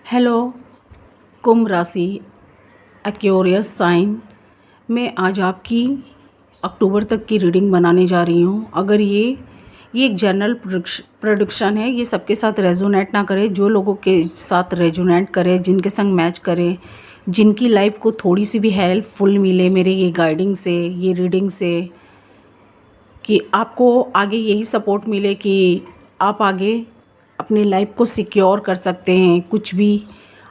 Hello कुंभ राशि Aquarius sign. मैं आज आपकी अक्टूबर तक की रीडिंग बनाने जा रही हूँ। अगर ये एक जनरल प्रेडिक्शन है, ये सबके साथ रेजोनेट ना करे। जो लोगों के साथ रेजोनेट करे, जिनके संग मैच करे, जिनकी लाइफ को थोड़ी सी भी हेल्पफुल मिले मेरे ये गाइडिंग से, ये रीडिंग से, कि आपको आगे यही सपोर्ट मिले कि आप आगे अपनी लाइफ को सिक्योर कर सकते हैं। कुछ भी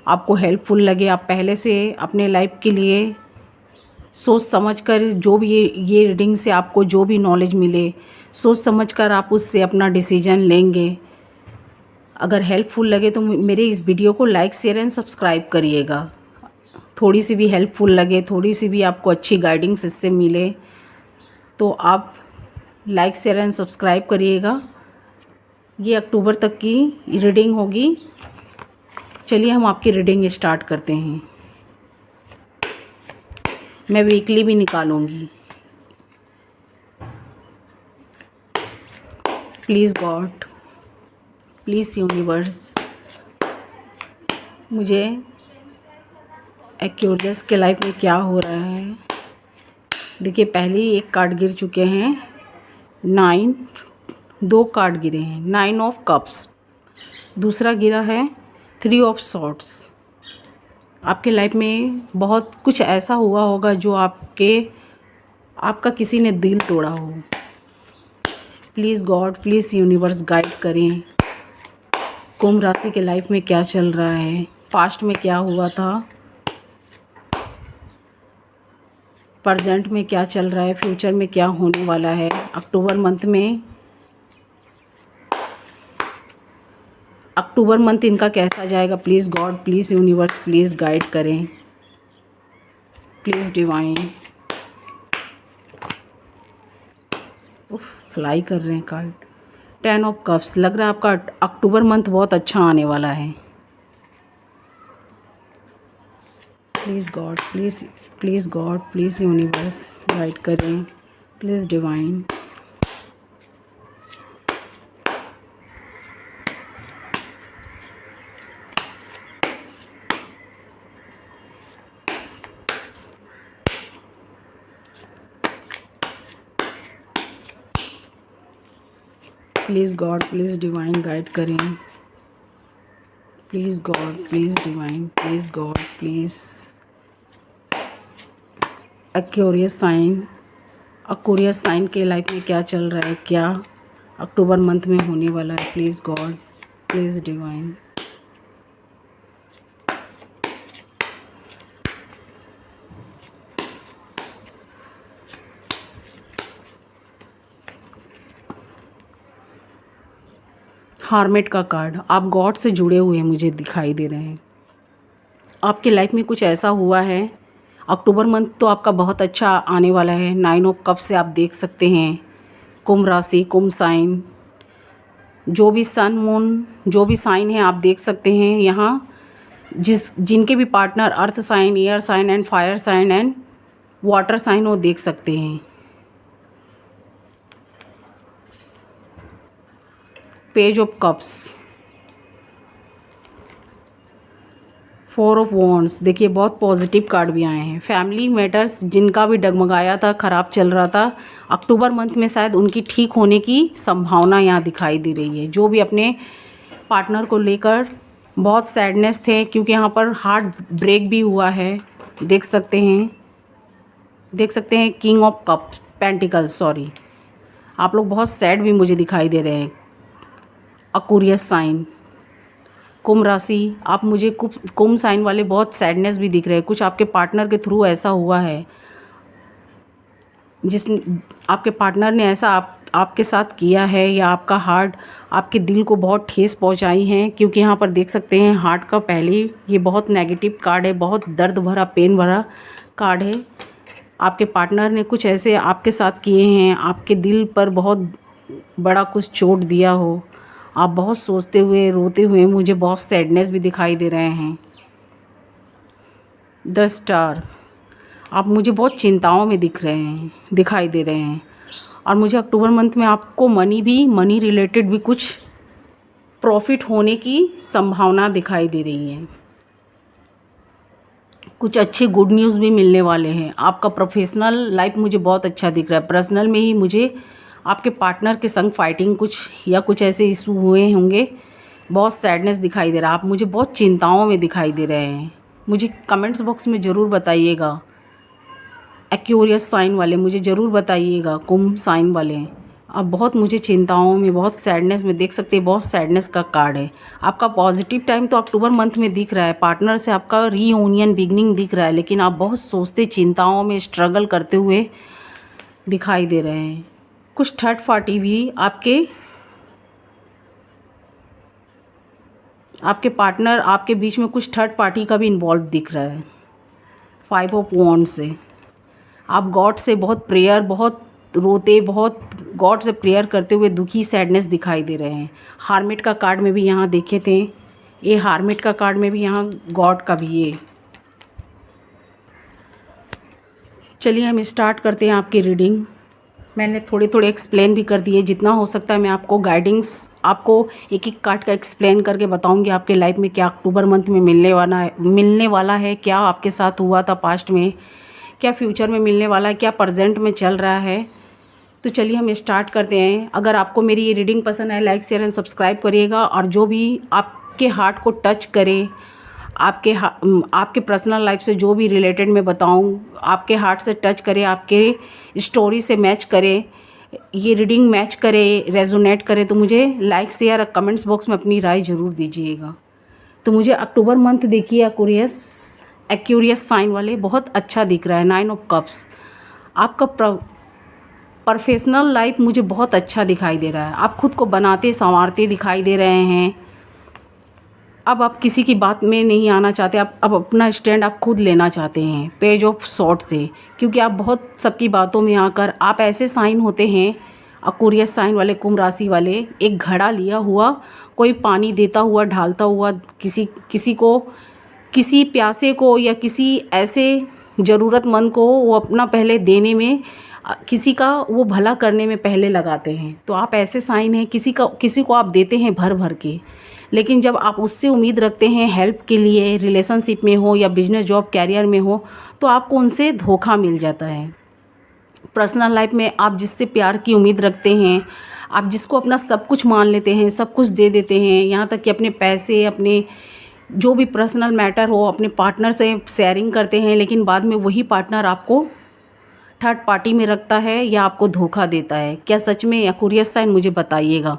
आपको हेल्पफुल लगे, आप पहले से अपने लाइफ के लिए सोच समझ कर, जो भी ये रीडिंग से आपको जो भी नॉलेज मिले, सोच समझ कर आप उससे अपना डिसीजन लेंगे। अगर हेल्पफुल लगे तो मेरे इस वीडियो को लाइक शेयर एंड सब्सक्राइब करिएगा। थोड़ी सी भी हेल्पफुल लगे, थोड़ी सी भी आपको अच्छी गाइडिंग्स इससे मिले तो आप लाइक शेयर एंड सब्सक्राइब करिएगा। ये अक्टूबर तक की रीडिंग होगी। चलिए हम आपकी रीडिंग स्टार्ट करते हैं। मैं वीकली भी निकालूंगी। प्लीज़ गॉड, प्लीज़ यूनिवर्स, मुझे एक्वेरियस के लाइफ में क्या हो रहा है। देखिए, पहले ही एक कार्ड गिर चुके हैं, 9, 2 कार्ड गिरे हैं, 9 ऑफ कप्स। दूसरा गिरा है 3 ऑफ सॉर्ड्स। आपके लाइफ में बहुत कुछ ऐसा हुआ होगा जो आपका किसी ने दिल तोड़ा हो। Please God, please universe guide करें। कुंभ राशि के लाइफ में क्या चल रहा है, पास्ट में क्या हुआ था, प्रेजेंट में क्या चल रहा है, फ्यूचर में क्या होने वाला है। अक्टूबर मंथ इनका कैसा जाएगा। Please God, please universe, please guide करें। Please divine. फ्लाई कर रहे हैं कार्ड। 10 of cups. लग रहा है आपका अक्टूबर मंथ बहुत अच्छा आने वाला है। Please God, please God, please universe guide करें। Please divine. Please God, please divine guide करें। Please God, please divine, please God, please. Aquarius sign के लाइफ में क्या चल रहा है, क्या अक्टूबर मंथ में होने वाला है। Please God, please divine. Hermit का कार्ड। आप गॉड से जुड़े हुए मुझे दिखाई दे रहे हैं। आपके लाइफ में कुछ ऐसा हुआ है। अक्टूबर मंथ तो आपका बहुत अच्छा आने वाला है। 9 ऑफ कप से आप देख सकते हैं कुंभ राशि, कुंभ साइन, जो भी सन मून, जो भी साइन है आप देख सकते हैं यहाँ। जिनके भी partner earth sign, air sign and fire sign and water sign, वो देख सकते हैं। Page of cups, 4 of wands. देखिए, बहुत पॉजिटिव कार्ड भी आए हैं। फैमिली मैटर्स जिनका भी डगमगाया था, ख़राब चल रहा था, अक्टूबर मंथ में शायद उनकी ठीक होने की संभावना यहाँ दिखाई दे रही है। जो भी अपने पार्टनर को लेकर बहुत सैडनेस थे, क्योंकि यहाँ पर हार्ट ब्रेक भी हुआ है। देख सकते हैं king of cup pentacles. Sorry, आप लोग बहुत सैड भी मुझे दिखाई दे रहे हैं। एक्वेरियस साइन, कुंभ राशि, आप मुझे कुंभ साइन वाले बहुत सैडनेस भी दिख रहे हैं। कुछ आपके पार्टनर के थ्रू ऐसा हुआ है, आपके पार्टनर ने ऐसा आपके साथ किया है, या आपका हार्ट, आपके दिल को बहुत ठेस पहुंचाई है। क्योंकि यहाँ पर देख सकते हैं हार्ट का पहले ये बहुत नेगेटिव कार्ड है, बहुत दर्द भरा, पेन भरा कार्ड है। आपके पार्टनर ने कुछ ऐसे आपके साथ किए हैं, आपके दिल पर बहुत बड़ा कुछ चोट दिया हो। आप बहुत सोचते हुए, रोते हुए, मुझे बहुत सैडनेस भी दिखाई दे रहे हैं। 10 स्टार, आप मुझे बहुत चिंताओं में दिखाई दे रहे हैं। और मुझे अक्टूबर मंथ में आपको मनी रिलेटेड भी कुछ प्रॉफिट होने की संभावना दिखाई दे रही है। कुछ अच्छे गुड न्यूज़ भी मिलने वाले हैं। आपका प्रोफेशनल लाइफ मुझे बहुत अच्छा दिख रहा है। पर्सनल में ही मुझे आपके पार्टनर के संग फाइटिंग कुछ या कुछ ऐसे इशू हुए होंगे। बहुत सैडनेस दिखाई दे रहा है, आप मुझे बहुत चिंताओं में दिखाई दे रहे हैं। मुझे कमेंट्स बॉक्स में ज़रूर बताइएगा। एक्वेरियस साइन वाले मुझे ज़रूर बताइएगा, कुंभ साइन वाले। आप बहुत मुझे चिंताओं में, बहुत सैडनेस में देख सकते हैं, बहुत सैडनेस का कार्ड है। आपका पॉजिटिव टाइम तो अक्टूबर मंथ में दिख रहा है, पार्टनर से आपका रीयूनियन बिगनिंग दिख रहा है, लेकिन आप बहुत सोचते, चिंताओं में स्ट्रगल करते हुए दिखाई दे रहे हैं। कुछ थर्ड पार्टी भी आपके पार्टनर, आपके बीच में कुछ थर्ड पार्टी का भी इन्वॉल्व दिख रहा है। 5 ऑफ वॉन्ड्स से आप गॉड से बहुत प्रेयर, बहुत रोते, बहुत गॉड से प्रेयर करते हुए दुखी, सैडनेस दिखाई दे रहे हैं। हार्मिट का कार्ड में भी यहाँ देखे थे, ये हार्मिट का कार्ड में भी यहाँ गॉड का भी ये। चलिए हम स्टार्ट करते हैं आपकी रीडिंग। मैंने थोड़े थोड़े एक्सप्लेन भी कर दिए, जितना हो सकता है मैं आपको गाइडिंग्स, आपको एक एक कार्ड का एक्सप्लेन करके बताऊंगी आपके लाइफ में क्या अक्टूबर मंथ में मिलने वाला है, क्या आपके साथ हुआ था पास्ट में, क्या फ्यूचर में मिलने वाला है, क्या प्रेजेंट में चल रहा है। तो चलिए हम स्टार्ट करते हैं। अगर आपको मेरी ये रीडिंग पसंद आए, लाइक शेयर एंड सब्सक्राइब करिएगा। और जो भी आपके हार्ट को टच करे, आपके पर्सनल लाइफ से जो भी रिलेटेड मैं बताऊं, आपके हार्ट से टच करे, आपके स्टोरी से मैच करे, ये रीडिंग मैच करे, रेजोनेट करे, तो मुझे लाइक शेयर और कमेंट्स बॉक्स में अपनी राय ज़रूर दीजिएगा। तो मुझे अक्टूबर मंथ देखिए एक्वेरियस साइन वाले बहुत अच्छा दिख रहा है। 9 ऑफ कप्स, आपका प्रोफेशनल लाइफ मुझे बहुत अच्छा दिखाई दे रहा है। आप खुद को बनाते संवारते दिखाई दे रहे हैं। अब आप किसी की बात में नहीं आना चाहते, आप अब अपना स्टैंड आप खुद लेना चाहते हैं पेज ऑफ सॉर्ड से, क्योंकि आप बहुत सबकी बातों में आकर आप ऐसे साइन होते हैं, एक्वेरियस साइन वाले, कुंभ राशि वाले, एक घड़ा लिया हुआ, कोई पानी देता हुआ, ढालता हुआ, किसी को, किसी प्यासे को या किसी ऐसे ज़रूरतमंद को वो अपना पहले देने में, किसी का वो भला करने में पहले लगाते हैं। तो आप ऐसे साइन हैं, किसी को आप देते हैं भर भर के, लेकिन जब आप उससे उम्मीद रखते हैं हेल्प के लिए, रिलेशनशिप में हो या बिजनेस जॉब कैरियर में हो, तो आपको उनसे धोखा मिल जाता है। पर्सनल लाइफ में आप जिससे प्यार की उम्मीद रखते हैं, आप जिसको अपना सब कुछ मान लेते हैं, सब कुछ दे देते हैं, यहाँ तक कि अपने पैसे, अपने जो भी पर्सनल मैटर हो अपने पार्टनर से शेयरिंग करते हैं, लेकिन बाद में वही पार्टनर आपको थर्ड पार्टी में रखता है या आपको धोखा देता है। क्या सच में एक्वेरियस साइन, मुझे बताइएगा।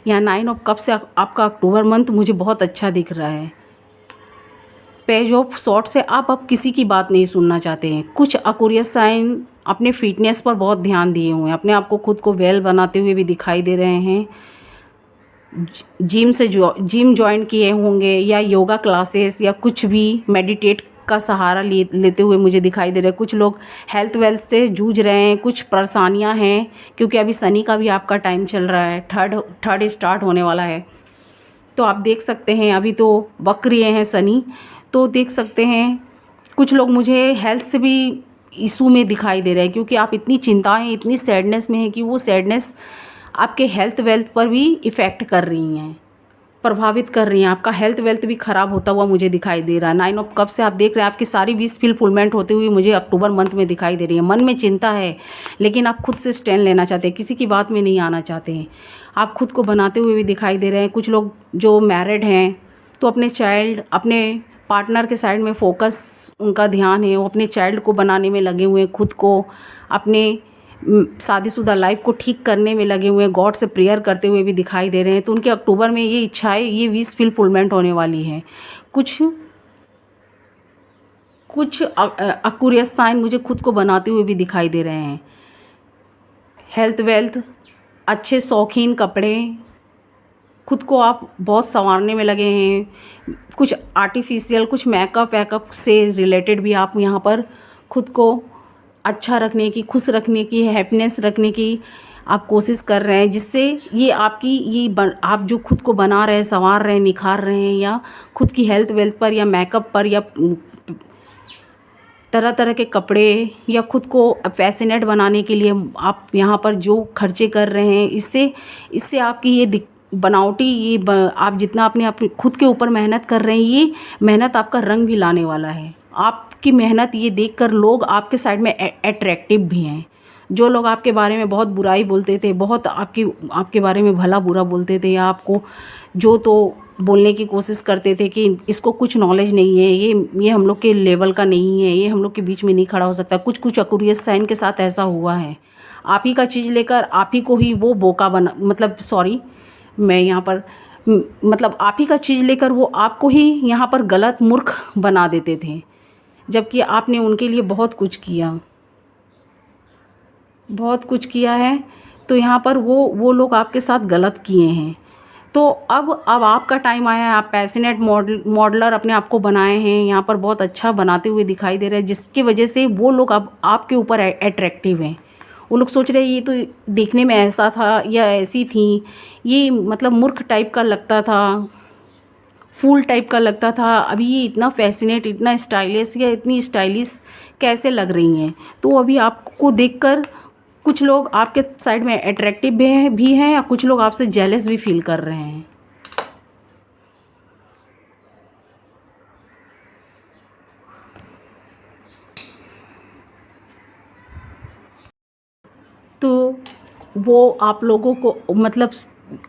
यहाँ 9 ऑफ कप से आपका अक्टूबर मंथ मुझे बहुत अच्छा दिख रहा है। पेज ऑफ सॉर्ड से आप अब किसी की बात नहीं सुनना चाहते हैं। कुछ एक्वेरियस साइन अपने फिटनेस पर बहुत ध्यान दिए हुए हैं, अपने आप को खुद को वेल बनाते हुए भी दिखाई दे रहे हैं। जिम ज्वाइन किए होंगे या योगा क्लासेस या कुछ भी मेडिटेट का सहारा लेते हुए मुझे दिखाई दे रहे हैं। कुछ लोग हेल्थ वेल्थ से जूझ रहे हैं, कुछ परेशानियां हैं, क्योंकि अभी शनि का भी आपका टाइम चल रहा है, थर्ड स्टार्ट होने वाला है। तो आप देख सकते हैं अभी तो वक्र हैं शनि, तो देख सकते हैं कुछ लोग मुझे हेल्थ से भी इशू में दिखाई दे रहे हैं, क्योंकि आप इतनी चिंताएं, इतनी सैडनेस में हैं कि वो सैडनेस आपके हेल्थ वेल्थ पर भी इफ़ेक्ट कर रही हैं, प्रभावित कर रही हैं। आपका हेल्थ वेल्थ भी ख़राब होता हुआ मुझे दिखाई दे रहा है। 9 ऑफ कप से आप देख रहे हैं आपकी सारी विश फुलफिलमेंट होते हुए मुझे अक्टूबर मंथ में दिखाई दे रही है। मन में चिंता है, लेकिन आप खुद से स्टैंड लेना चाहते हैं, किसी की बात में नहीं आना चाहते हैं, आप खुद को बनाते हुए भी दिखाई दे रहे हैं। कुछ लोग जो मैरिड हैं तो अपने चाइल्ड, अपने पार्टनर के साइड में फोकस उनका ध्यान है, वो अपने चाइल्ड को बनाने में लगे हुए हैं, खुद को, अपने शादीशुदा लाइफ को ठीक करने में लगे हुए हैं, गॉड से प्रेयर करते हुए भी दिखाई दे रहे हैं। तो उनके अक्टूबर में ये इच्छाएं, ये विश फुलफिलमेंट होने वाली है। कुछ एक्वेरियस साइन मुझे खुद को बनाते हुए भी दिखाई दे रहे हैं। हेल्थ वेल्थ, अच्छे शौकीन कपड़े, खुद को आप बहुत संवारने में लगे हैं। कुछ आर्टिफिशियल, कुछ मेकअप वैकअप से रिलेटेड भी आप यहाँ पर खुद को अच्छा रखने की, खुश रखने की, हैप्पीनेस रखने की आप कोशिश कर रहे हैं, जिससे ये आपकी आप जो खुद को बना रहे हैं, संवार रहे हैं, निखार रहे हैं, या खुद की हेल्थ वेल्थ पर या मेकअप पर या तरह तरह के कपड़े या खुद को फैसिनेट बनाने के लिए आप यहाँ पर जो खर्चे कर रहे हैं, इससे आपकी ये बनावटी, आप जितना अपने खुद के ऊपर मेहनत कर रहे हैं, ये मेहनत आपका रंग भी लाने वाला है। आप आपकी मेहनत ये देखकर लोग आपके साइड में अट्रैक्टिव भी हैं। जो लोग आपके बारे में बहुत बुराई बोलते थे, बहुत आपके बारे में भला बुरा बोलते थे, या आपको जो तो बोलने की कोशिश करते थे कि इसको कुछ नॉलेज नहीं है, ये हम लोग के लेवल का नहीं है, ये हम लोग के बीच में नहीं खड़ा हो सकता, कुछ कुछ एक्वेरियस साइन के साथ ऐसा हुआ है। आप ही का चीज़ लेकर आप ही को ही वो बोका बना, मतलब सॉरी मैं यहाँ पर मतलब आप ही का चीज़ लेकर वो आपको ही यहाँ पर गलत मूर्ख बना देते थे, जबकि आपने उनके लिए बहुत कुछ किया, बहुत कुछ किया है। तो यहाँ पर वो लोग आपके साथ गलत किए हैं। तो अब आपका टाइम आया है, आप पैशनेट मॉडलर अपने आप को बनाए हैं, यहाँ पर बहुत अच्छा बनाते हुए दिखाई दे रहे हैं, जिसकी वजह से वो लोग अब आपके ऊपर अट्रैक्टिव हैं। वो लोग सोच रहे हैं ये तो देखने में ऐसा था या ऐसी थी, ये मतलब मूर्ख टाइप का लगता था, फूल टाइप का लगता था, अभी ये इतना फैसिनेट, इतना स्टाइलिश या इतनी स्टाइलिश कैसे लग रही हैं। तो अभी आपको देखकर कुछ लोग आपके साइड में अट्रैक्टिव भी हैं या कुछ लोग आपसे जेलस भी फील कर रहे हैं। तो वो आप लोगों को मतलब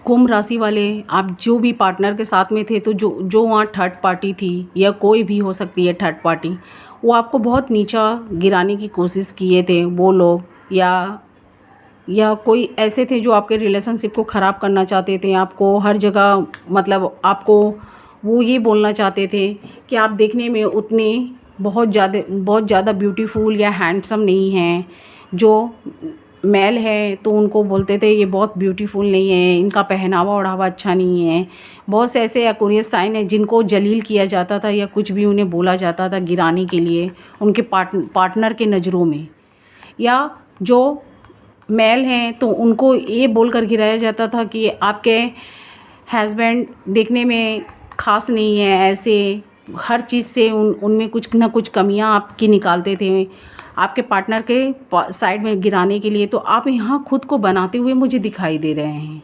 कुंभ राशि वाले, आप जो भी पार्टनर के साथ में थे, तो जो वहाँ थर्ड पार्टी थी या कोई भी हो सकती है थर्ड पार्टी, वो आपको बहुत नीचा गिराने की कोशिश किए थे वो लोग, या कोई ऐसे थे जो आपके रिलेशनशिप को ख़राब करना चाहते थे। आपको हर जगह मतलब आपको वो ये बोलना चाहते थे कि आप देखने में उतने बहुत ज़्यादा ब्यूटीफुल या हैंडसम नहीं हैं। जो मेल है तो उनको बोलते थे ये बहुत ब्यूटीफुल नहीं है, इनका पहनावा ओढ़ावा अच्छा नहीं है। बहुत से ऐसे एक्वेरियस साइन हैं जिनको जलील किया जाता था या कुछ भी उन्हें बोला जाता था गिराने के लिए उनके पार्टनर के नज़रों में। या जो मेल हैं तो उनको ये बोलकर गिराया जाता था कि आपके हस्बैंड देखने में ख़ास नहीं है, ऐसे हर चीज़ से उनमें कुछ ना कुछ कमियां आपकी निकालते थे आपके पार्टनर के साइड में गिराने के लिए। तो आप यहाँ खुद को बनाते हुए मुझे दिखाई दे रहे हैं।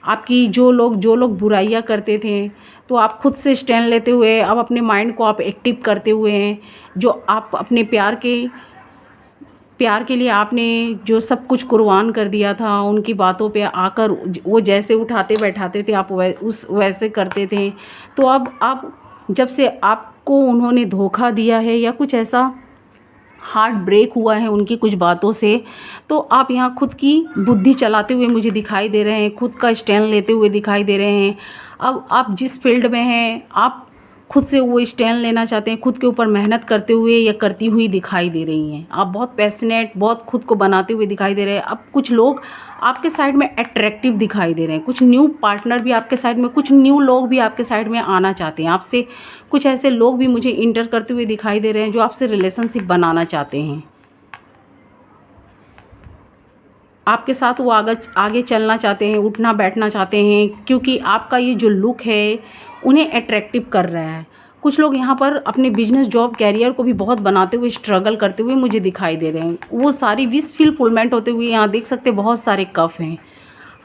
आपकी जो लोग बुराइयाँ करते थे, तो आप खुद से स्टैंड लेते हुए अब अपने माइंड को आप एक्टिव करते हुए हैं। जो आप अपने प्यार के लिए आपने जो सब कुछ कुर्बान कर दिया था, उनकी बातों पे आकर वो जैसे उठाते बैठाते थे आप वैसे करते थे। तो अब आप जब से आपको उन्होंने धोखा दिया है या कुछ ऐसा हार्ट ब्रेक हुआ है उनकी कुछ बातों से, तो आप यहाँ खुद की बुद्धि चलाते हुए मुझे दिखाई दे रहे हैं, खुद का स्टैंड लेते हुए दिखाई दे रहे हैं। अब आप जिस फील्ड में हैं आप खुद से वो स्टैंड लेना चाहते हैं, खुद के ऊपर मेहनत करते हुए या करती हुई दिखाई दे रही हैं। आप बहुत पैशनेट, बहुत खुद को बनाते हुए दिखाई दे रहे हैं। अब कुछ लोग आपके साइड में अट्रैक्टिव दिखाई दे रहे हैं, कुछ न्यू पार्टनर भी आपके साइड में, कुछ न्यू लोग भी आपके साइड में आना चाहते हैं आपसे। कुछ ऐसे लोग भी मुझे इंटर करते हुए दिखाई दे रहे हैं जो आपसे रिलेशनशिप बनाना चाहते हैं, आपके साथ वो आगे चलना चाहते हैं, उठना बैठना चाहते हैं, क्योंकि आपका ये जो लुक है उन्हें अट्रैक्टिव कर रहा है। कुछ लोग यहाँ पर अपने बिजनेस जॉब कैरियर को भी बहुत बनाते हुए स्ट्रगल करते हुए मुझे दिखाई दे रहे हैं। वो सारी विश फुलफिलमेंट होते हुए यहाँ देख सकते हैं बहुत सारे कप हैं।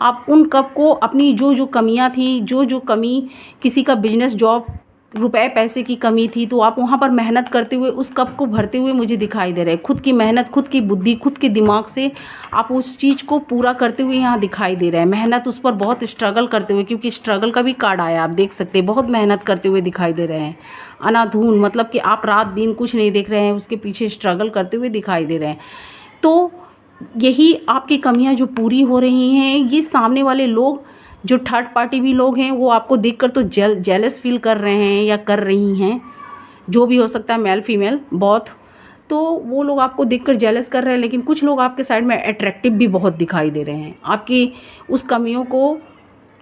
आप उन कप को अपनी जो कमियाँ थी, जो कमी किसी का बिजनेस जॉब रुपए पैसे की कमी थी, तो आप वहाँ पर मेहनत करते हुए उस कप को भरते हुए मुझे दिखाई दे रहे हैं। खुद की मेहनत, खुद की बुद्धि, खुद के दिमाग से आप उस चीज़ को पूरा करते हुए यहाँ दिखाई दे रहे हैं। मेहनत उस पर बहुत स्ट्रगल करते हुए, क्योंकि स्ट्रगल का भी कार्ड आया, आप देख सकते हैं बहुत मेहनत करते हुए दिखाई दे रहे हैं। अनाधून मतलब कि आप रात दिन कुछ नहीं देख रहे हैं, उसके पीछे स्ट्रगल करते हुए दिखाई दे रहे हैं। तो यही आपकी कमियाँ जो पूरी हो रही हैं, ये सामने वाले लोग जो थर्ड पार्टी भी लोग हैं वो आपको देखकर तो जेलस फील कर रहे हैं या कर रही हैं, जो भी हो सकता है, मेल फीमेल बहुत। तो वो लोग आपको देखकर जेलस कर रहे हैं, लेकिन कुछ लोग आपके साइड में अट्रैक्टिव भी बहुत दिखाई दे रहे हैं। आपकी उस कमियों को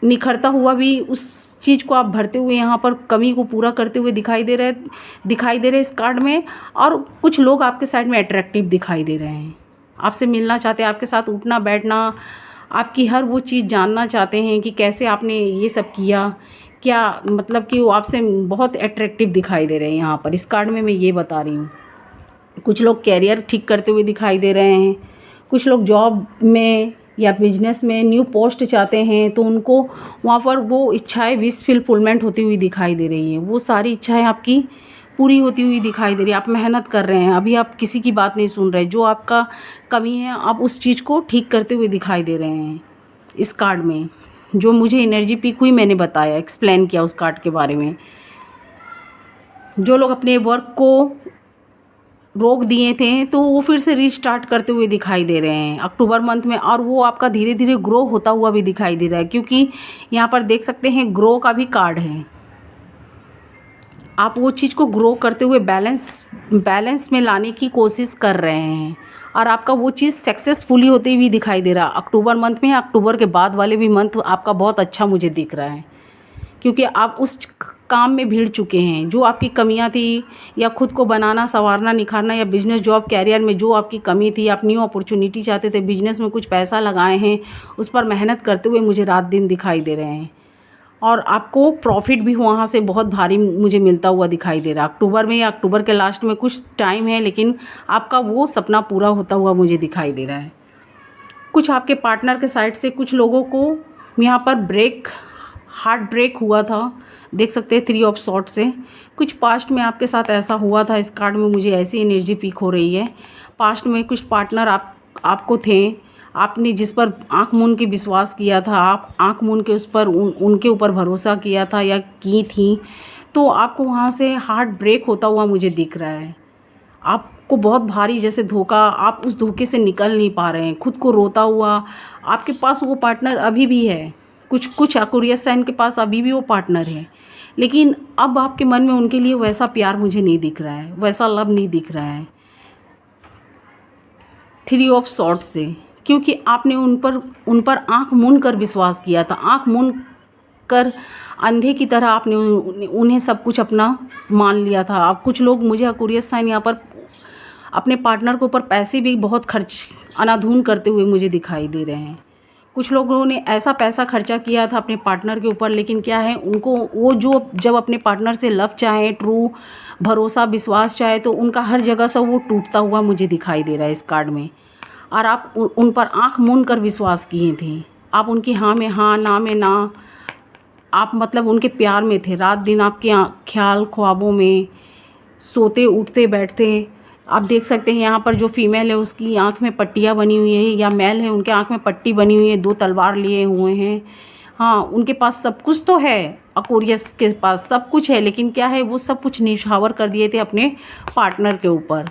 निखरता हुआ भी, उस चीज़ को आप भरते हुए यहाँ पर कमी को पूरा करते हुए दिखाई दे रहे इस कार्ड में। और कुछ लोग आपके साइड में अट्रैक्टिव दिखाई दे रहे हैं, आपसे मिलना चाहते हैं, आपके साथ उठना बैठना, आपकी हर वो चीज़ जानना चाहते हैं कि कैसे आपने ये सब किया, क्या मतलब कि वो आपसे बहुत अट्रैक्टिव दिखाई दे रहे हैं। यहाँ पर इस कार्ड में मैं ये बता रही हूँ। कुछ लोग कैरियर ठीक करते हुए दिखाई दे रहे हैं, कुछ लोग जॉब में या बिजनेस में न्यू पोस्ट चाहते हैं, तो उनको वहाँ पर वो इच्छाएं विश फुलफिलमेंट होती हुई दिखाई दे रही हैं। वो सारी इच्छाएं आपकी पूरी होती हुई दिखाई दे रही है। आप मेहनत कर रहे हैं, अभी आप किसी की बात नहीं सुन रहे। जो आपका कमी है आप उस चीज़ को ठीक करते हुए दिखाई दे रहे हैं इस कार्ड में। जो मुझे एनर्जी पिक हुई मैंने बताया, एक्सप्लेन किया उस कार्ड के बारे में। जो लोग अपने वर्क को रोक दिए थे तो वो फिर से रीस्टार्ट करते हुए दिखाई दे रहे हैं अक्टूबर मंथ में, और वो आपका धीरे धीरे ग्रो होता हुआ भी दिखाई दे रहा है, क्योंकि यहाँ पर देख सकते हैं ग्रो का भी कार्ड है। आप वो चीज़ को ग्रो करते हुए बैलेंस में लाने की कोशिश कर रहे हैं, और आपका वो चीज़ सक्सेसफुली होती हुई दिखाई दे रहा है अक्टूबर मंथ में। अक्टूबर के बाद वाले भी मंथ आपका बहुत अच्छा मुझे दिख रहा है, क्योंकि आप उस काम में भिड़ चुके हैं। जो आपकी कमियां थी, या खुद को बनाना, संवारना, निखारना, या बिजनेस, जॉब, कैरियर में जो आपकी कमी थी, आप न्यू अपॉर्चुनिटी चाहते थे, बिजनेस में कुछ पैसा लगाए हैं, उस पर मेहनत करते हुए मुझे रात दिन दिखाई दे रहे हैं, और आपको प्रॉफिट भी वहाँ से बहुत भारी मुझे मिलता हुआ दिखाई दे रहा है अक्टूबर में, या अक्टूबर के लास्ट में कुछ टाइम है, लेकिन आपका वो सपना पूरा होता हुआ मुझे दिखाई दे रहा है। कुछ आपके पार्टनर के साइड से कुछ लोगों को यहाँ पर हार्ट ब्रेक हुआ था, देख सकते हैं 3 ऑफ सॉर्ट से। कुछ पास्ट में आपके साथ ऐसा हुआ था। इस कार्ड में मुझे ऐसी एनर्जी पिक हो रही है। पास्ट में कुछ पार्टनर आपको थे, आपने जिस पर आँख मूंद के विश्वास किया था, आप आँख मूंद के उस पर उनके ऊपर भरोसा किया था या की थी, तो आपको वहाँ से हार्ट ब्रेक होता हुआ मुझे दिख रहा है। आपको बहुत भारी जैसे धोखा, आप उस धोखे से निकल नहीं पा रहे हैं, खुद को रोता हुआ। आपके पास वो पार्टनर अभी भी है, कुछ एक्वेरियस साइन के पास अभी भी वो पार्टनर है, लेकिन अब आपके मन में उनके लिए वैसा प्यार मुझे नहीं दिख रहा है, वैसा लव नहीं दिख रहा है 3 ऑफ सॉर्ट से, क्योंकि आपने उन पर आँख मूंद कर विश्वास किया था। आँख मूंद कर अंधे की तरह आपने उन्हें सब कुछ अपना मान लिया था। अब कुछ लोग मुझे एक्वेरियस साइन यहाँ पर अपने पार्टनर के ऊपर पैसे भी बहुत खर्च अनाधून करते हुए मुझे दिखाई दे रहे हैं। कुछ लोगों ने ऐसा पैसा खर्चा किया था अपने पार्टनर के ऊपर, लेकिन क्या है, उनको वो जो जब अपने पार्टनर से लव चाहे, ट्रू भरोसा, विश्वास चाहे, तो उनका हर जगह से वो टूटता हुआ मुझे दिखाई दे रहा है इस कार्ड में। और आप उन पर आँख मूंद कर विश्वास किए थे। आप उनकी हाँ में हाँ, ना में ना, आप मतलब उनके प्यार में थे। रात दिन आपके ख्याल ख्वाबों में सोते उठते बैठते। आप देख सकते हैं यहाँ पर जो फीमेल है उसकी आँख में पट्टियाँ बनी हुई है, या मेल है उनके आँख में पट्टी बनी हुई है, 2 तलवार लिए हुए हैं। हाँ, उनके पास सब कुछ तो है, एक्वेरियस के पास सब कुछ है, लेकिन क्या है, वो सब कुछ निछावर कर दिए थे अपने पार्टनर के ऊपर,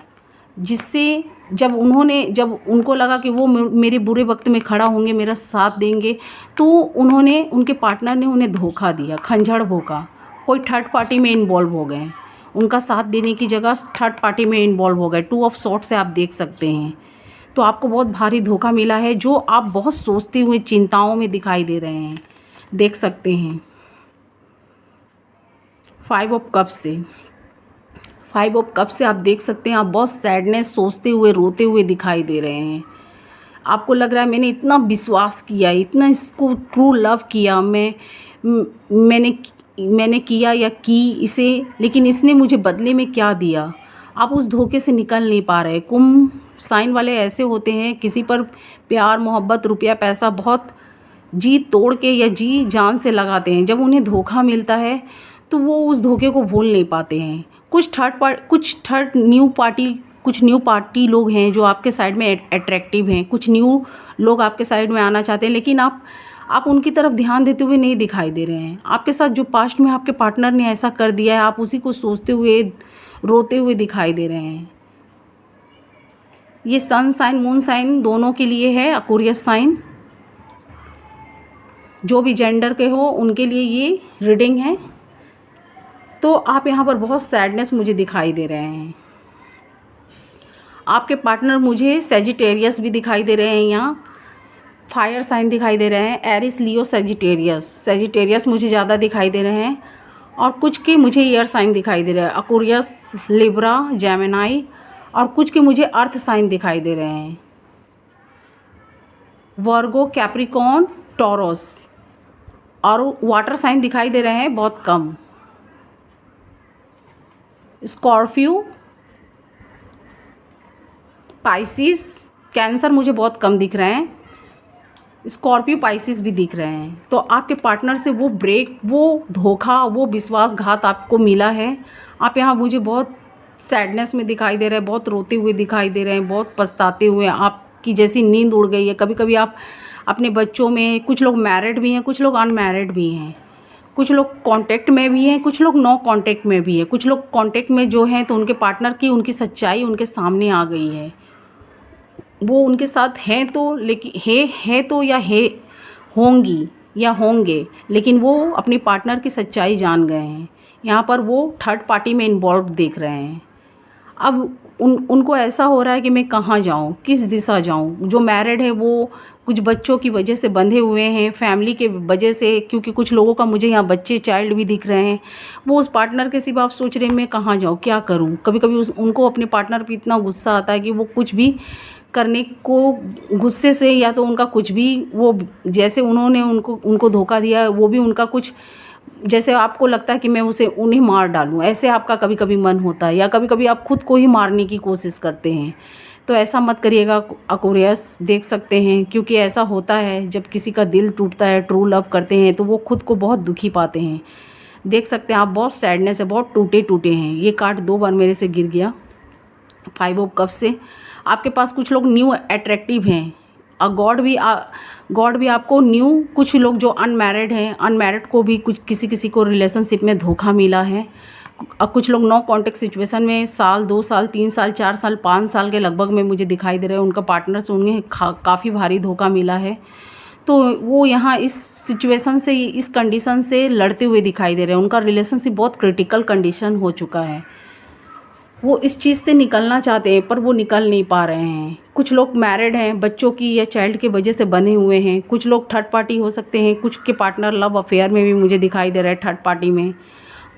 जिससे जब उनको लगा कि वो मेरे बुरे वक्त में खड़ा होंगे, मेरा साथ देंगे, तो उनके पार्टनर ने उन्हें धोखा दिया, खंजड़ भोंका, कोई थर्ड पार्टी में इन्वॉल्व हो गए। उनका साथ देने की जगह थर्ड पार्टी में इन्वॉल्व हो गए। 2 ऑफ सॉर्ट से आप देख सकते हैं। तो आपको बहुत भारी धोखा मिला है, जो आप बहुत सोचते हुए चिंताओं में दिखाई दे रहे हैं, देख सकते हैं 5 ऑफ कप से आप देख सकते हैं, आप बहुत सैडनेस, सोचते हुए, रोते हुए दिखाई दे रहे हैं। आपको लग रहा है मैंने इतना विश्वास किया, इतना इसको ट्रू लव किया, मैंने किया या की इसे, लेकिन इसने मुझे बदले में क्या दिया। आप उस धोखे से निकल नहीं पा रहे। कुंभ साइन वाले ऐसे होते हैं, किसी पर प्यार, मोहब्बत, रुपया, पैसा बहुत जी तोड़ के या जी जान से लगाते हैं। जब उन्हें धोखा मिलता है तो वो उस धोखे को भूल नहीं पाते हैं। कुछ न्यू पार्टी लोग हैं जो आपके साइड में अट्रैक्टिव हैं। कुछ न्यू लोग आपके साइड में आना चाहते हैं, लेकिन आप उनकी तरफ ध्यान देते हुए नहीं दिखाई दे रहे हैं। आपके साथ जो पास्ट में आपके पार्टनर ने ऐसा कर दिया है, आप उसी को सोचते हुए, रोते हुए दिखाई दे रहे हैं। ये सन साइन, मून साइन दोनों के लिए है, एक्वेरियस साइन, जो भी जेंडर के हो उनके लिए ये रीडिंग है। तो आप यहाँ पर बहुत सैडनेस मुझे दिखाई दे रहे हैं। आपके पार्टनर मुझे सेजिटेरियस भी दिखाई दे रहे हैं, यहाँ फायर साइन दिखाई दे रहे हैं, एरिस, लियो, सेजिटेरियस मुझे ज़्यादा दिखाई दे रहे हैं, और कुछ के मुझे एयर साइन दिखाई दे रहे हैं, एक्वेरियस, लिब्रा, जेमिनी, और कुछ के मुझे अर्थ साइन दिखाई दे रहे हैं, वर्गो, कैप्रिकॉर्न, टॉरस, और वाटर साइन दिखाई दे रहे हैं बहुत कम, स्कॉर्पियो, पाइसिस, कैंसर मुझे बहुत कम दिख रहे हैं, स्कॉर्पियो पाइसिस भी दिख रहे हैं। तो आपके पार्टनर से वो ब्रेक, वो धोखा, वो विश्वासघात आपको मिला है। आप यहाँ मुझे बहुत सैडनेस में दिखाई दे रहे हैं, बहुत रोते हुए दिखाई दे रहे हैं, बहुत पछताते हुए। आपकी जैसी नींद उड़ गई है। कभी कभी आप अपने बच्चों में, कुछ लोग मैरिड भी हैं, कुछ लोग अनमैरिड भी हैं, कुछ लोग कांटेक्ट में भी हैं, कुछ लोग नो कांटेक्ट में भी हैं। कुछ लोग कांटेक्ट में जो हैं तो उनके पार्टनर की, उनकी सच्चाई उनके सामने आ गई है। वो उनके साथ हैं तो, लेकिन है तो, या है होंगी या होंगे, लेकिन वो अपनी पार्टनर की सच्चाई जान गए हैं। यहाँ पर वो थर्ड पार्टी में इन्वॉल्व देख रहे हैं। अब उनको ऐसा हो रहा है कि मैं कहाँ जाऊँ, किस दिशा जाऊँ। जो मैरिड है वो कुछ बच्चों की वजह से बंधे हुए हैं, फैमिली के वजह से, क्योंकि कुछ लोगों का मुझे यहाँ बच्चे, चाइल्ड भी दिख रहे हैं। वो उस पार्टनर के सिवा आप सोच रहे हैं मैं कहाँ जाऊँ, क्या करूँ। कभी कभी उनको अपने पार्टनर पे इतना गुस्सा आता है कि वो कुछ भी करने को गुस्से से, या तो उनका कुछ भी, वो जैसे उन्होंने उनको धोखा दिया है, वो भी उनका कुछ, जैसे आपको लगता है कि मैं उन्हें मार डालूं, ऐसे आपका कभी कभी मन होता है। या कभी कभी आप खुद को ही मारने की कोशिश करते हैं। तो ऐसा मत करिएगा एक्वेरियस, देख सकते हैं, क्योंकि ऐसा होता है जब किसी का दिल टूटता है, ट्रू लव करते हैं, तो वो खुद को बहुत दुखी पाते हैं। देख सकते हैं आप, बहुत सैडनेस है, बहुत टूटे टूटे हैं। ये कार्ड 2 बार मेरे से गिर गया, 5 ऑफ कप से। आपके पास कुछ लोग न्यू अट्रैक्टिव हैं, और गॉड भी आपको न्यू, कुछ लोग जो अनमैरिड हैं, अनमैरिड को भी कुछ किसी को रिलेशनशिप में धोखा मिला है। और कुछ लोग नो कॉन्टेक्ट सिचुएशन में साल, 2 साल, 3 साल, 4 साल, 5 साल के लगभग में मुझे दिखाई दे रहे हैं। उनका पार्टनर से उन्हें काफ़ी भारी धोखा मिला है। तो वो यहाँ इस सिचुएशन से, इस कंडीशन से लड़ते हुए दिखाई दे रहे हैं। उनका रिलेशनशिप बहुत क्रिटिकल कंडीशन हो चुका है। वो इस चीज़ से निकलना चाहते हैं पर वो निकल नहीं पा रहे हैं। कुछ लोग मैरिड हैं, बच्चों की या चाइल्ड की वजह से बने हुए हैं। कुछ लोग थर्ड पार्टी हो सकते हैं, कुछ के पार्टनर लव अफेयर में भी मुझे दिखाई दे रहा है, थर्ड पार्टी में।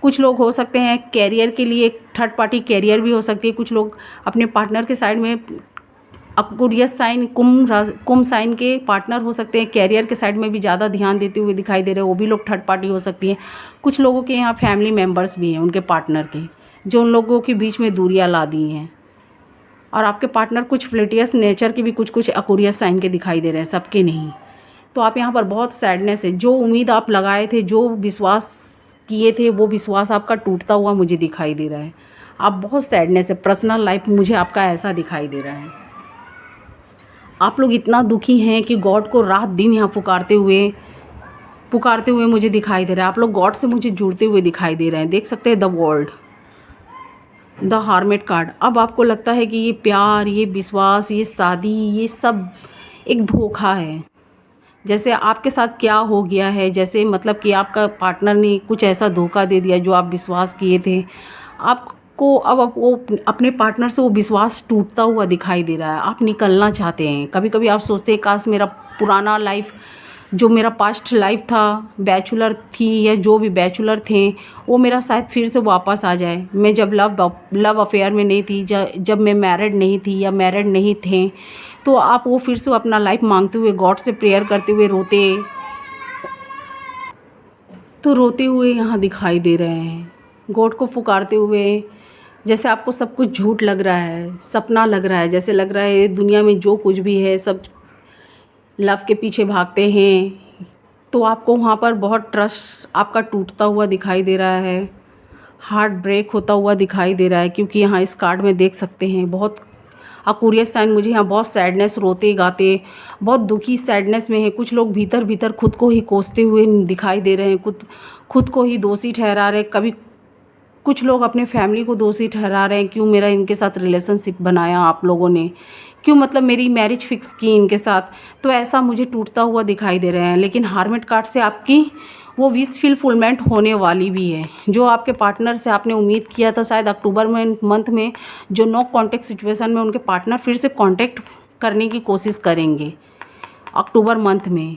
कुछ लोग हो सकते हैं कैरियर के लिए, थर्ड पार्टी कैरियर भी हो सकती है। कुछ लोग अपने पार्टनर के साइड में, एक्वेरियस साइन, कुंभ साइन के पार्टनर हो सकते हैं, कैरियर के साइड में भी ज़्यादा ध्यान देते हुए दिखाई दे रहे हैं। वो भी लोग थर्ड पार्टी हो सकती हैं। कुछ लोगों के यहाँ फैमिली मेम्बर्स भी हैं उनके पार्टनर के, जो उन लोगों के बीच में दूरियां ला दी हैं। और आपके पार्टनर कुछ फ्लिटियस नेचर के भी कुछ एक्वेरियस साइन के दिखाई दे रहे हैं, सबके नहीं। तो आप यहाँ पर बहुत सैडनेस है। जो उम्मीद आप लगाए थे, जो विश्वास किए थे, वो विश्वास आपका टूटता हुआ मुझे दिखाई दे रहा है। आप बहुत सैडनेस है। पर्सनल लाइफ मुझे आपका ऐसा दिखाई दे रहा है। आप लोग इतना दुखी हैं कि गॉड को रात दिन यहाँ पुकारते हुए मुझे दिखाई दे रहा है। आप लोग गॉड से मुझे जुड़ते हुए दिखाई दे रहे हैं। देख सकते हैं द वर्ल्ड, द हार्मेट कार्ड। अब आपको लगता है कि ये प्यार, ये विश्वास, ये शादी, ये सब एक धोखा है। जैसे आपके साथ क्या हो गया है, जैसे मतलब कि आपका पार्टनर ने कुछ ऐसा धोखा दे दिया जो आप विश्वास किए थे। आपको अब वो अपने पार्टनर से वो विश्वास टूटता हुआ दिखाई दे रहा है। आप निकलना चाहते हैं। कभी कभी आप सोचते हैं काश मेरा पुराना लाइफ, जो मेरा पास्ट लाइफ था, बैचलर थी या जो भी बैचलर थे, वो मेरा शायद फिर से वापस आ जाए। मैं जब लव अफेयर में नहीं थी, जब मैं मैरिड नहीं थी या मैरिड नहीं थे, तो आप वो फिर से अपना लाइफ मांगते हुए, गॉड से प्रेयर करते हुए रोते हुए यहाँ दिखाई दे रहे हैं। गॉड को पुकारते हुए, जैसे आपको सब कुछ झूठ लग रहा है, सपना लग रहा है, जैसे लग रहा है दुनिया में जो कुछ भी है सब लव के पीछे भागते हैं। तो आपको वहाँ पर बहुत ट्रस्ट आपका टूटता हुआ दिखाई दे रहा है, हार्ट ब्रेक होता हुआ दिखाई दे रहा है। क्योंकि यहाँ इस कार्ड में देख सकते हैं बहुत एक्वेरियस साइन, मुझे यहाँ बहुत सैडनेस, रोते गाते बहुत दुखी सैडनेस में है। कुछ लोग भीतर भीतर खुद को ही कोसते हुए दिखाई दे रहे हैं, खुद को ही दोषी ठहरा रहे हैं। कभी कुछ लोग अपने फैमिली को दोषी ठहरा रहे हैं, क्यों मेरा इनके साथ रिलेशनशिप बनाया आप लोगों ने, क्यों मतलब मेरी मैरिज फिक्स की इनके साथ। तो ऐसा मुझे टूटता हुआ दिखाई दे रहे हैं। लेकिन हार्मेट कार्ड से आपकी वो विश फुलफिलमेंट होने वाली भी है। जो आपके पार्टनर से आपने उम्मीद किया था शायद अक्टूबर मंथ में, जो नो कांटेक्ट सिचुएशन में, उनके पार्टनर फिर से कांटेक्ट करने की कोशिश करेंगे अक्टूबर मंथ में।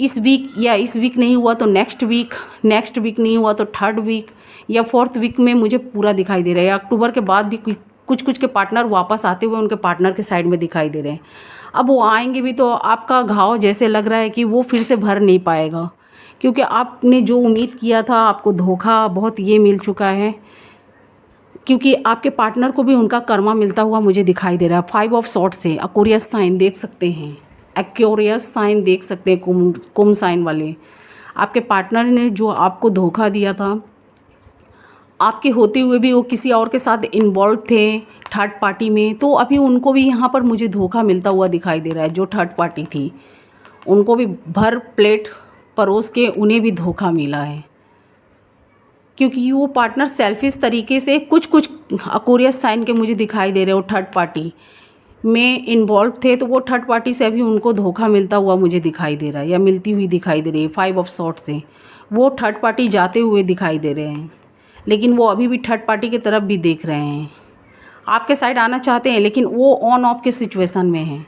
इस वीक नहीं हुआ तो नेक्स्ट वीक नहीं हुआ तो थर्ड वीक या फोर्थ वीक में मुझे पूरा दिखाई दे रहा है। अक्टूबर के बाद भी कुछ के पार्टनर वापस आते हुए उनके पार्टनर के साइड में दिखाई दे रहे हैं। अब वो आएंगे भी तो आपका घाव जैसे लग रहा है कि वो फिर से भर नहीं पाएगा, क्योंकि आपने जो उम्मीद किया था, आपको धोखा बहुत ये मिल चुका है। क्योंकि आपके पार्टनर को भी उनका कर्मा मिलता हुआ मुझे दिखाई दे रहा है। 5 ऑफ सॉर्ड्स से एक्वेरियस साइन देख सकते हैं। एक्वेरियस साइन देख सकते हैं, कुंभ साइन वाले। आपके पार्टनर ने जो आपको धोखा दिया था, आपके होते हुए भी वो किसी और के साथ इन्वॉल्व थे थर्ड पार्टी में, तो अभी उनको भी यहाँ पर मुझे धोखा मिलता हुआ दिखाई दे रहा है। जो थर्ड पार्टी थी उनको भी भर प्लेट परोस के उन्हें भी धोखा मिला है, क्योंकि वो पार्टनर सेल्फिश तरीके से कुछ एक्वेरियस साइन के मुझे दिखाई दे रहे हो थर्ड पार्टी में इन्वॉल्व थे, तो वो थर्ड पार्टी से अभी उनको धोखा मिलता हुआ मुझे दिखाई दे रहा है या मिलती हुई दिखाई दे रही है। 5 ऑफ सॉर्ड्स से वो थर्ड पार्टी जाते हुए दिखाई दे रहे हैं, लेकिन वो अभी भी थर्ड पार्टी की तरफ भी देख रहे हैं। आपके साइड आना चाहते हैं, लेकिन वो ऑन ऑफ के सिचुएशन में हैं।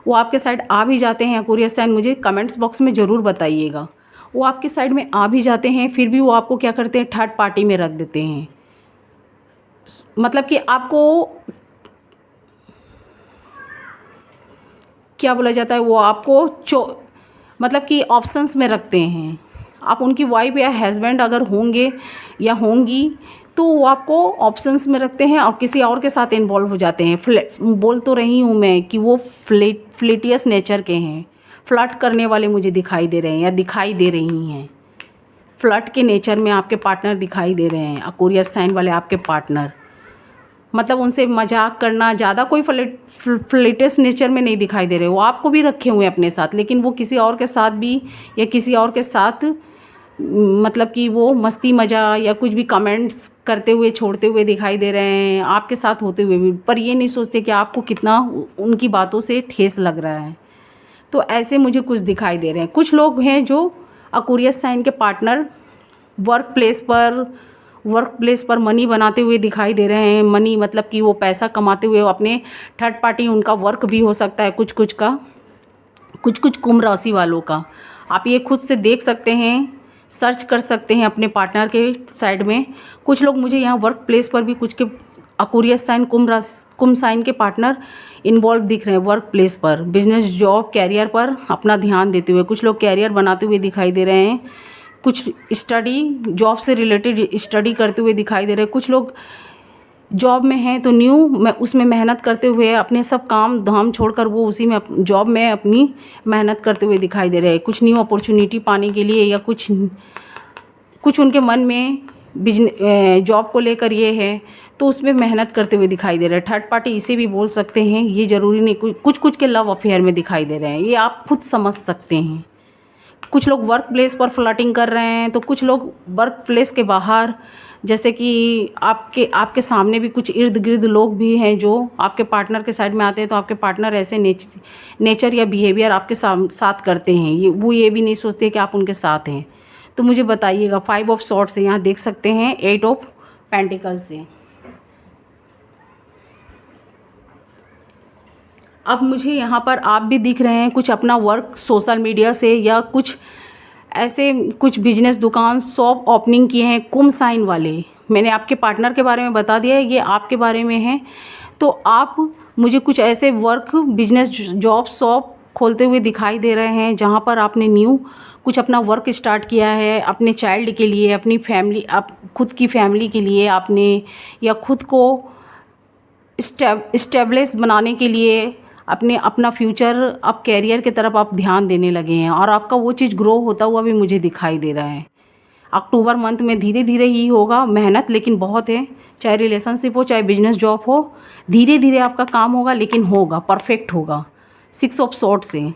वो आपके साइड आ भी जाते हैं एक्वेरियस साइन, मुझे कमेंट्स बॉक्स में ज़रूर बताइएगा। वो आपके साइड में आ भी जाते हैं, फिर भी वो आपको क्या करते हैं, थर्ड पार्टी में रख देते हैं। मतलब कि आपको क्या बोला जाता है, वो आपको मतलब कि ऑप्शंस में रखते हैं। आप उनकी वाइफ या हस्बैंड अगर होंगे या होंगी, तो वो आपको ऑप्शंस में रखते हैं और किसी और के साथ इन्वॉल्व हो जाते हैं। बोल तो रही हूँ मैं कि वो फ्लिटियस नेचर के हैं, फ्लर्ट करने वाले मुझे दिखाई दे रहे हैं या दिखाई दे रही हैं। फ्लर्ट के नेचर में आपके पार्टनर दिखाई दे रहे हैं, एक्वेरियस साइन वाले आपके पार्टनर। मतलब उनसे मजाक करना, ज़्यादा कोई फ्लिटियस नेचर में नहीं दिखाई दे रहे। वो आपको भी रखे हुए हैं अपने साथ, लेकिन वो किसी और के साथ भी या किसी और के साथ मतलब कि वो मस्ती मज़ा या कुछ भी कमेंट्स करते हुए छोड़ते हुए दिखाई दे रहे हैं आपके साथ होते हुए भी, पर ये नहीं सोचते कि आपको कितना उनकी बातों से ठेस लग रहा है। तो ऐसे मुझे कुछ दिखाई दे रहे हैं। कुछ लोग हैं जो एक्वेरियस साइन के पार्टनर वर्क प्लेस पर मनी बनाते हुए दिखाई दे रहे हैं। मनी मतलब कि वो पैसा कमाते हुए अपने थर्ड पार्टी, उनका वर्क भी हो सकता है कुछ कुंभ राशि वालों का। आप ये खुद से देख सकते हैं, सर्च कर सकते हैं अपने पार्टनर के साइड में। कुछ लोग मुझे यहाँ वर्क प्लेस पर भी कुछ के एक्वेरियस साइन कुंभ साइन के पार्टनर इन्वॉल्व दिख रहे हैं वर्क प्लेस पर, बिजनेस जॉब कैरियर पर अपना ध्यान देते हुए। कुछ लोग कैरियर बनाते हुए दिखाई दे रहे हैं, कुछ स्टडी जॉब से रिलेटेड स्टडी करते हुए दिखाई दे रहे हैं। कुछ लोग जॉब में हैं तो उसमें मेहनत करते हुए अपने सब काम धाम छोड़कर वो उसी में जॉब में अपनी मेहनत करते हुए दिखाई दे रहे हैं, कुछ न्यू अपॉर्चुनिटी पाने के लिए, या कुछ उनके मन में बिजनेस जॉब को लेकर ये है तो उसमें मेहनत करते हुए दिखाई दे रहे हैं। थर्ड पार्टी इसे भी बोल सकते हैं, ये ज़रूरी नहीं। कुछ के लव अफेयर में दिखाई दे रहे हैं, ये आप खुद समझ सकते हैं। कुछ लोग वर्क प्लेस पर फ्लर्टिंग कर रहे हैं, तो कुछ लोग वर्क प्लेस के बाहर, जैसे कि आपके सामने भी कुछ इर्द गिर्द लोग भी हैं जो आपके पार्टनर के साइड में आते हैं, तो आपके पार्टनर ऐसे नेचर या बिहेवियर आपके साथ करते हैं, वो ये भी नहीं सोचते कि आप उनके साथ हैं। तो मुझे बताइएगा। 5 ऑफ सॉर्ड्स से यहाँ देख सकते हैं 8 ऑफ पेंटिकल्स से। अब मुझे यहाँ पर आप भी दिख रहे हैं, कुछ अपना वर्क सोशल मीडिया से या कुछ बिजनेस दुकान शॉप ओपनिंग किए हैं कुंभ साइन वाले। मैंने आपके पार्टनर के बारे में बता दिया है, ये आपके बारे में है। तो आप मुझे कुछ ऐसे वर्क बिजनेस जॉब शॉप खोलते हुए दिखाई दे रहे हैं जहाँ पर आपने न्यू कुछ अपना वर्क स्टार्ट किया है अपने चाइल्ड के लिए, अपनी फैमिली, खुद की फैमिली के लिए आपने, या खुद को स्टेब्लिश बनाने के लिए अपना फ्यूचर, अब कैरियर की तरफ आप ध्यान देने लगे हैं और आपका वो चीज़ ग्रो होता हुआ भी मुझे दिखाई दे रहा है। अक्टूबर मंथ में धीरे धीरे ही होगा, मेहनत लेकिन बहुत है, चाहे रिलेशनशिप हो चाहे बिजनेस जॉब हो, धीरे धीरे आपका काम होगा लेकिन होगा, परफेक्ट होगा। 6 ऑफ सॉर्ड्स से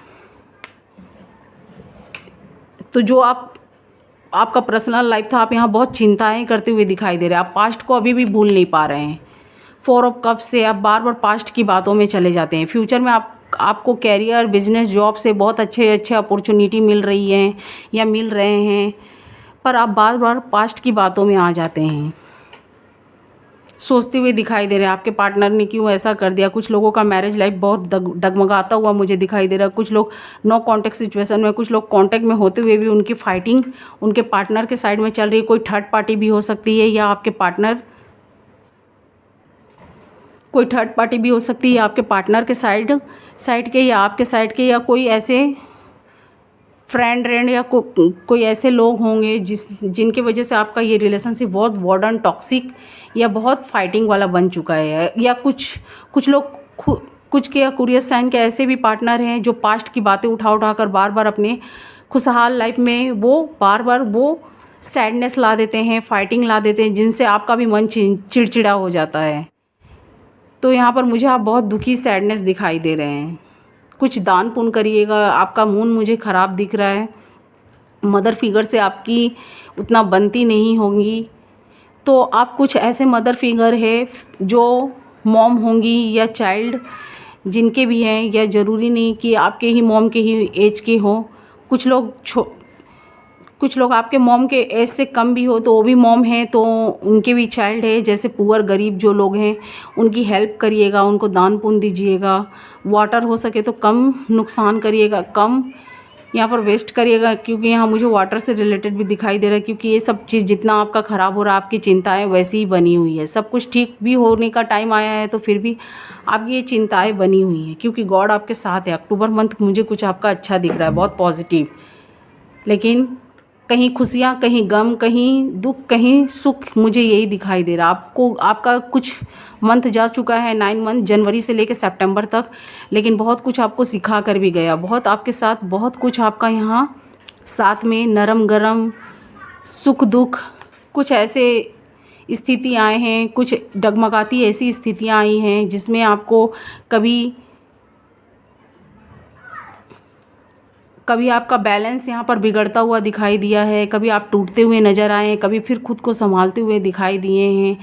तो जो आपका पर्सनल लाइफ था, आप यहाँ बहुत चिंताएं करते हुए दिखाई दे रहे हैं। आप पास्ट को अभी भी भूल नहीं पा रहे हैं। 4 ऑफ कप्स से आप बार बार पास्ट की बातों में चले जाते हैं। फ्यूचर में आपको कैरियर बिजनेस जॉब से बहुत अच्छे अपॉर्चुनिटी मिल रही हैं या मिल रहे हैं, पर आप बार बार पास्ट की बातों में आ जाते हैं, सोचते हुए दिखाई दे रहे हैं आपके पार्टनर ने क्यों ऐसा कर दिया। कुछ लोगों का मैरिज लाइफ बहुत डगमगाता हुआ मुझे दिखाई दे रहा है। कुछ लोग नो कांटेक्ट सिचुएशन में, कुछ लोग कांटेक्ट में होते हुए भी उनकी फाइटिंग उनके पार्टनर के साइड में चल रही है। कोई थर्ड पार्टी भी हो सकती है, या आपके पार्टनर, कोई थर्ड पार्टी भी हो सकती है आपके पार्टनर के साइड के या आपके साइड के, या कोई ऐसे फ्रेंड या कोई ऐसे लोग होंगे जिनके वजह से आपका ये रिलेशनशिप बहुत वार्डन टॉक्सिक या बहुत फाइटिंग वाला बन चुका है। या कुछ लोग कुछ के एक्वेरियस साइन के ऐसे भी पार्टनर हैं जो पास्ट की बातें उठा उठा कर बार बार अपने खुशहाल लाइफ में वो बार बार वो सैडनेस ला देते हैं, फाइटिंग ला देते हैं, जिनसे आपका भी मन चिड़चिड़ा हो जाता है। तो यहाँ पर मुझे आप बहुत दुखी सैडनेस दिखाई दे रहे हैं। कुछ दान पुण्य करिएगा, आपका मूड मुझे ख़राब दिख रहा है। मदर फिगर से आपकी उतना बनती नहीं होंगी, तो आप कुछ ऐसे मदर फिगर है जो मॉम होंगी या चाइल्ड जिनके भी हैं, या ज़रूरी नहीं कि आपके ही मॉम के ही एज के हों। कुछ लोग आपके मॉम के एज से कम भी हो तो वो भी मॉम हैं, तो उनके भी चाइल्ड है। जैसे पुअर गरीब जो लोग हैं उनकी हेल्प करिएगा, उनको दान पुण्य दीजिएगा। वाटर हो सके तो कम नुकसान करिएगा, कम यहाँ पर वेस्ट करिएगा, क्योंकि यहाँ मुझे वाटर से रिलेटेड भी दिखाई दे रहा है। क्योंकि ये सब चीज़ जितना आपका ख़राब हो रहा है, आपकी चिंताएं वैसी ही बनी हुई है। सब कुछ ठीक भी होने का टाइम आया है तो फिर भी आपकी ये चिंताएं बनी हुई हैं, क्योंकि गॉड आपके साथ है। अक्टूबर मंथ मुझे कुछ आपका अच्छा दिख रहा है, बहुत पॉजिटिव। लेकिन कहीं खुशियाँ, कहीं गम, कहीं दुख, कहीं सुख, मुझे यही दिखाई दे रहा है। आपका कुछ मंथ जा चुका है, 9 मंथ, जनवरी से लेकर सितंबर तक, लेकिन बहुत कुछ आपको सिखा कर भी गया। बहुत आपके साथ बहुत कुछ आपका यहाँ साथ में नरम गरम सुख दुख कुछ ऐसे स्थिति आए हैं, कुछ डगमगाती ऐसी स्थितियाँ आई हैं जिसमें आपको कभी आपका बैलेंस यहाँ पर बिगड़ता हुआ दिखाई दिया है, कभी आप टूटते हुए नज़र आए हैं, कभी फिर खुद को संभालते हुए दिखाई दिए हैं।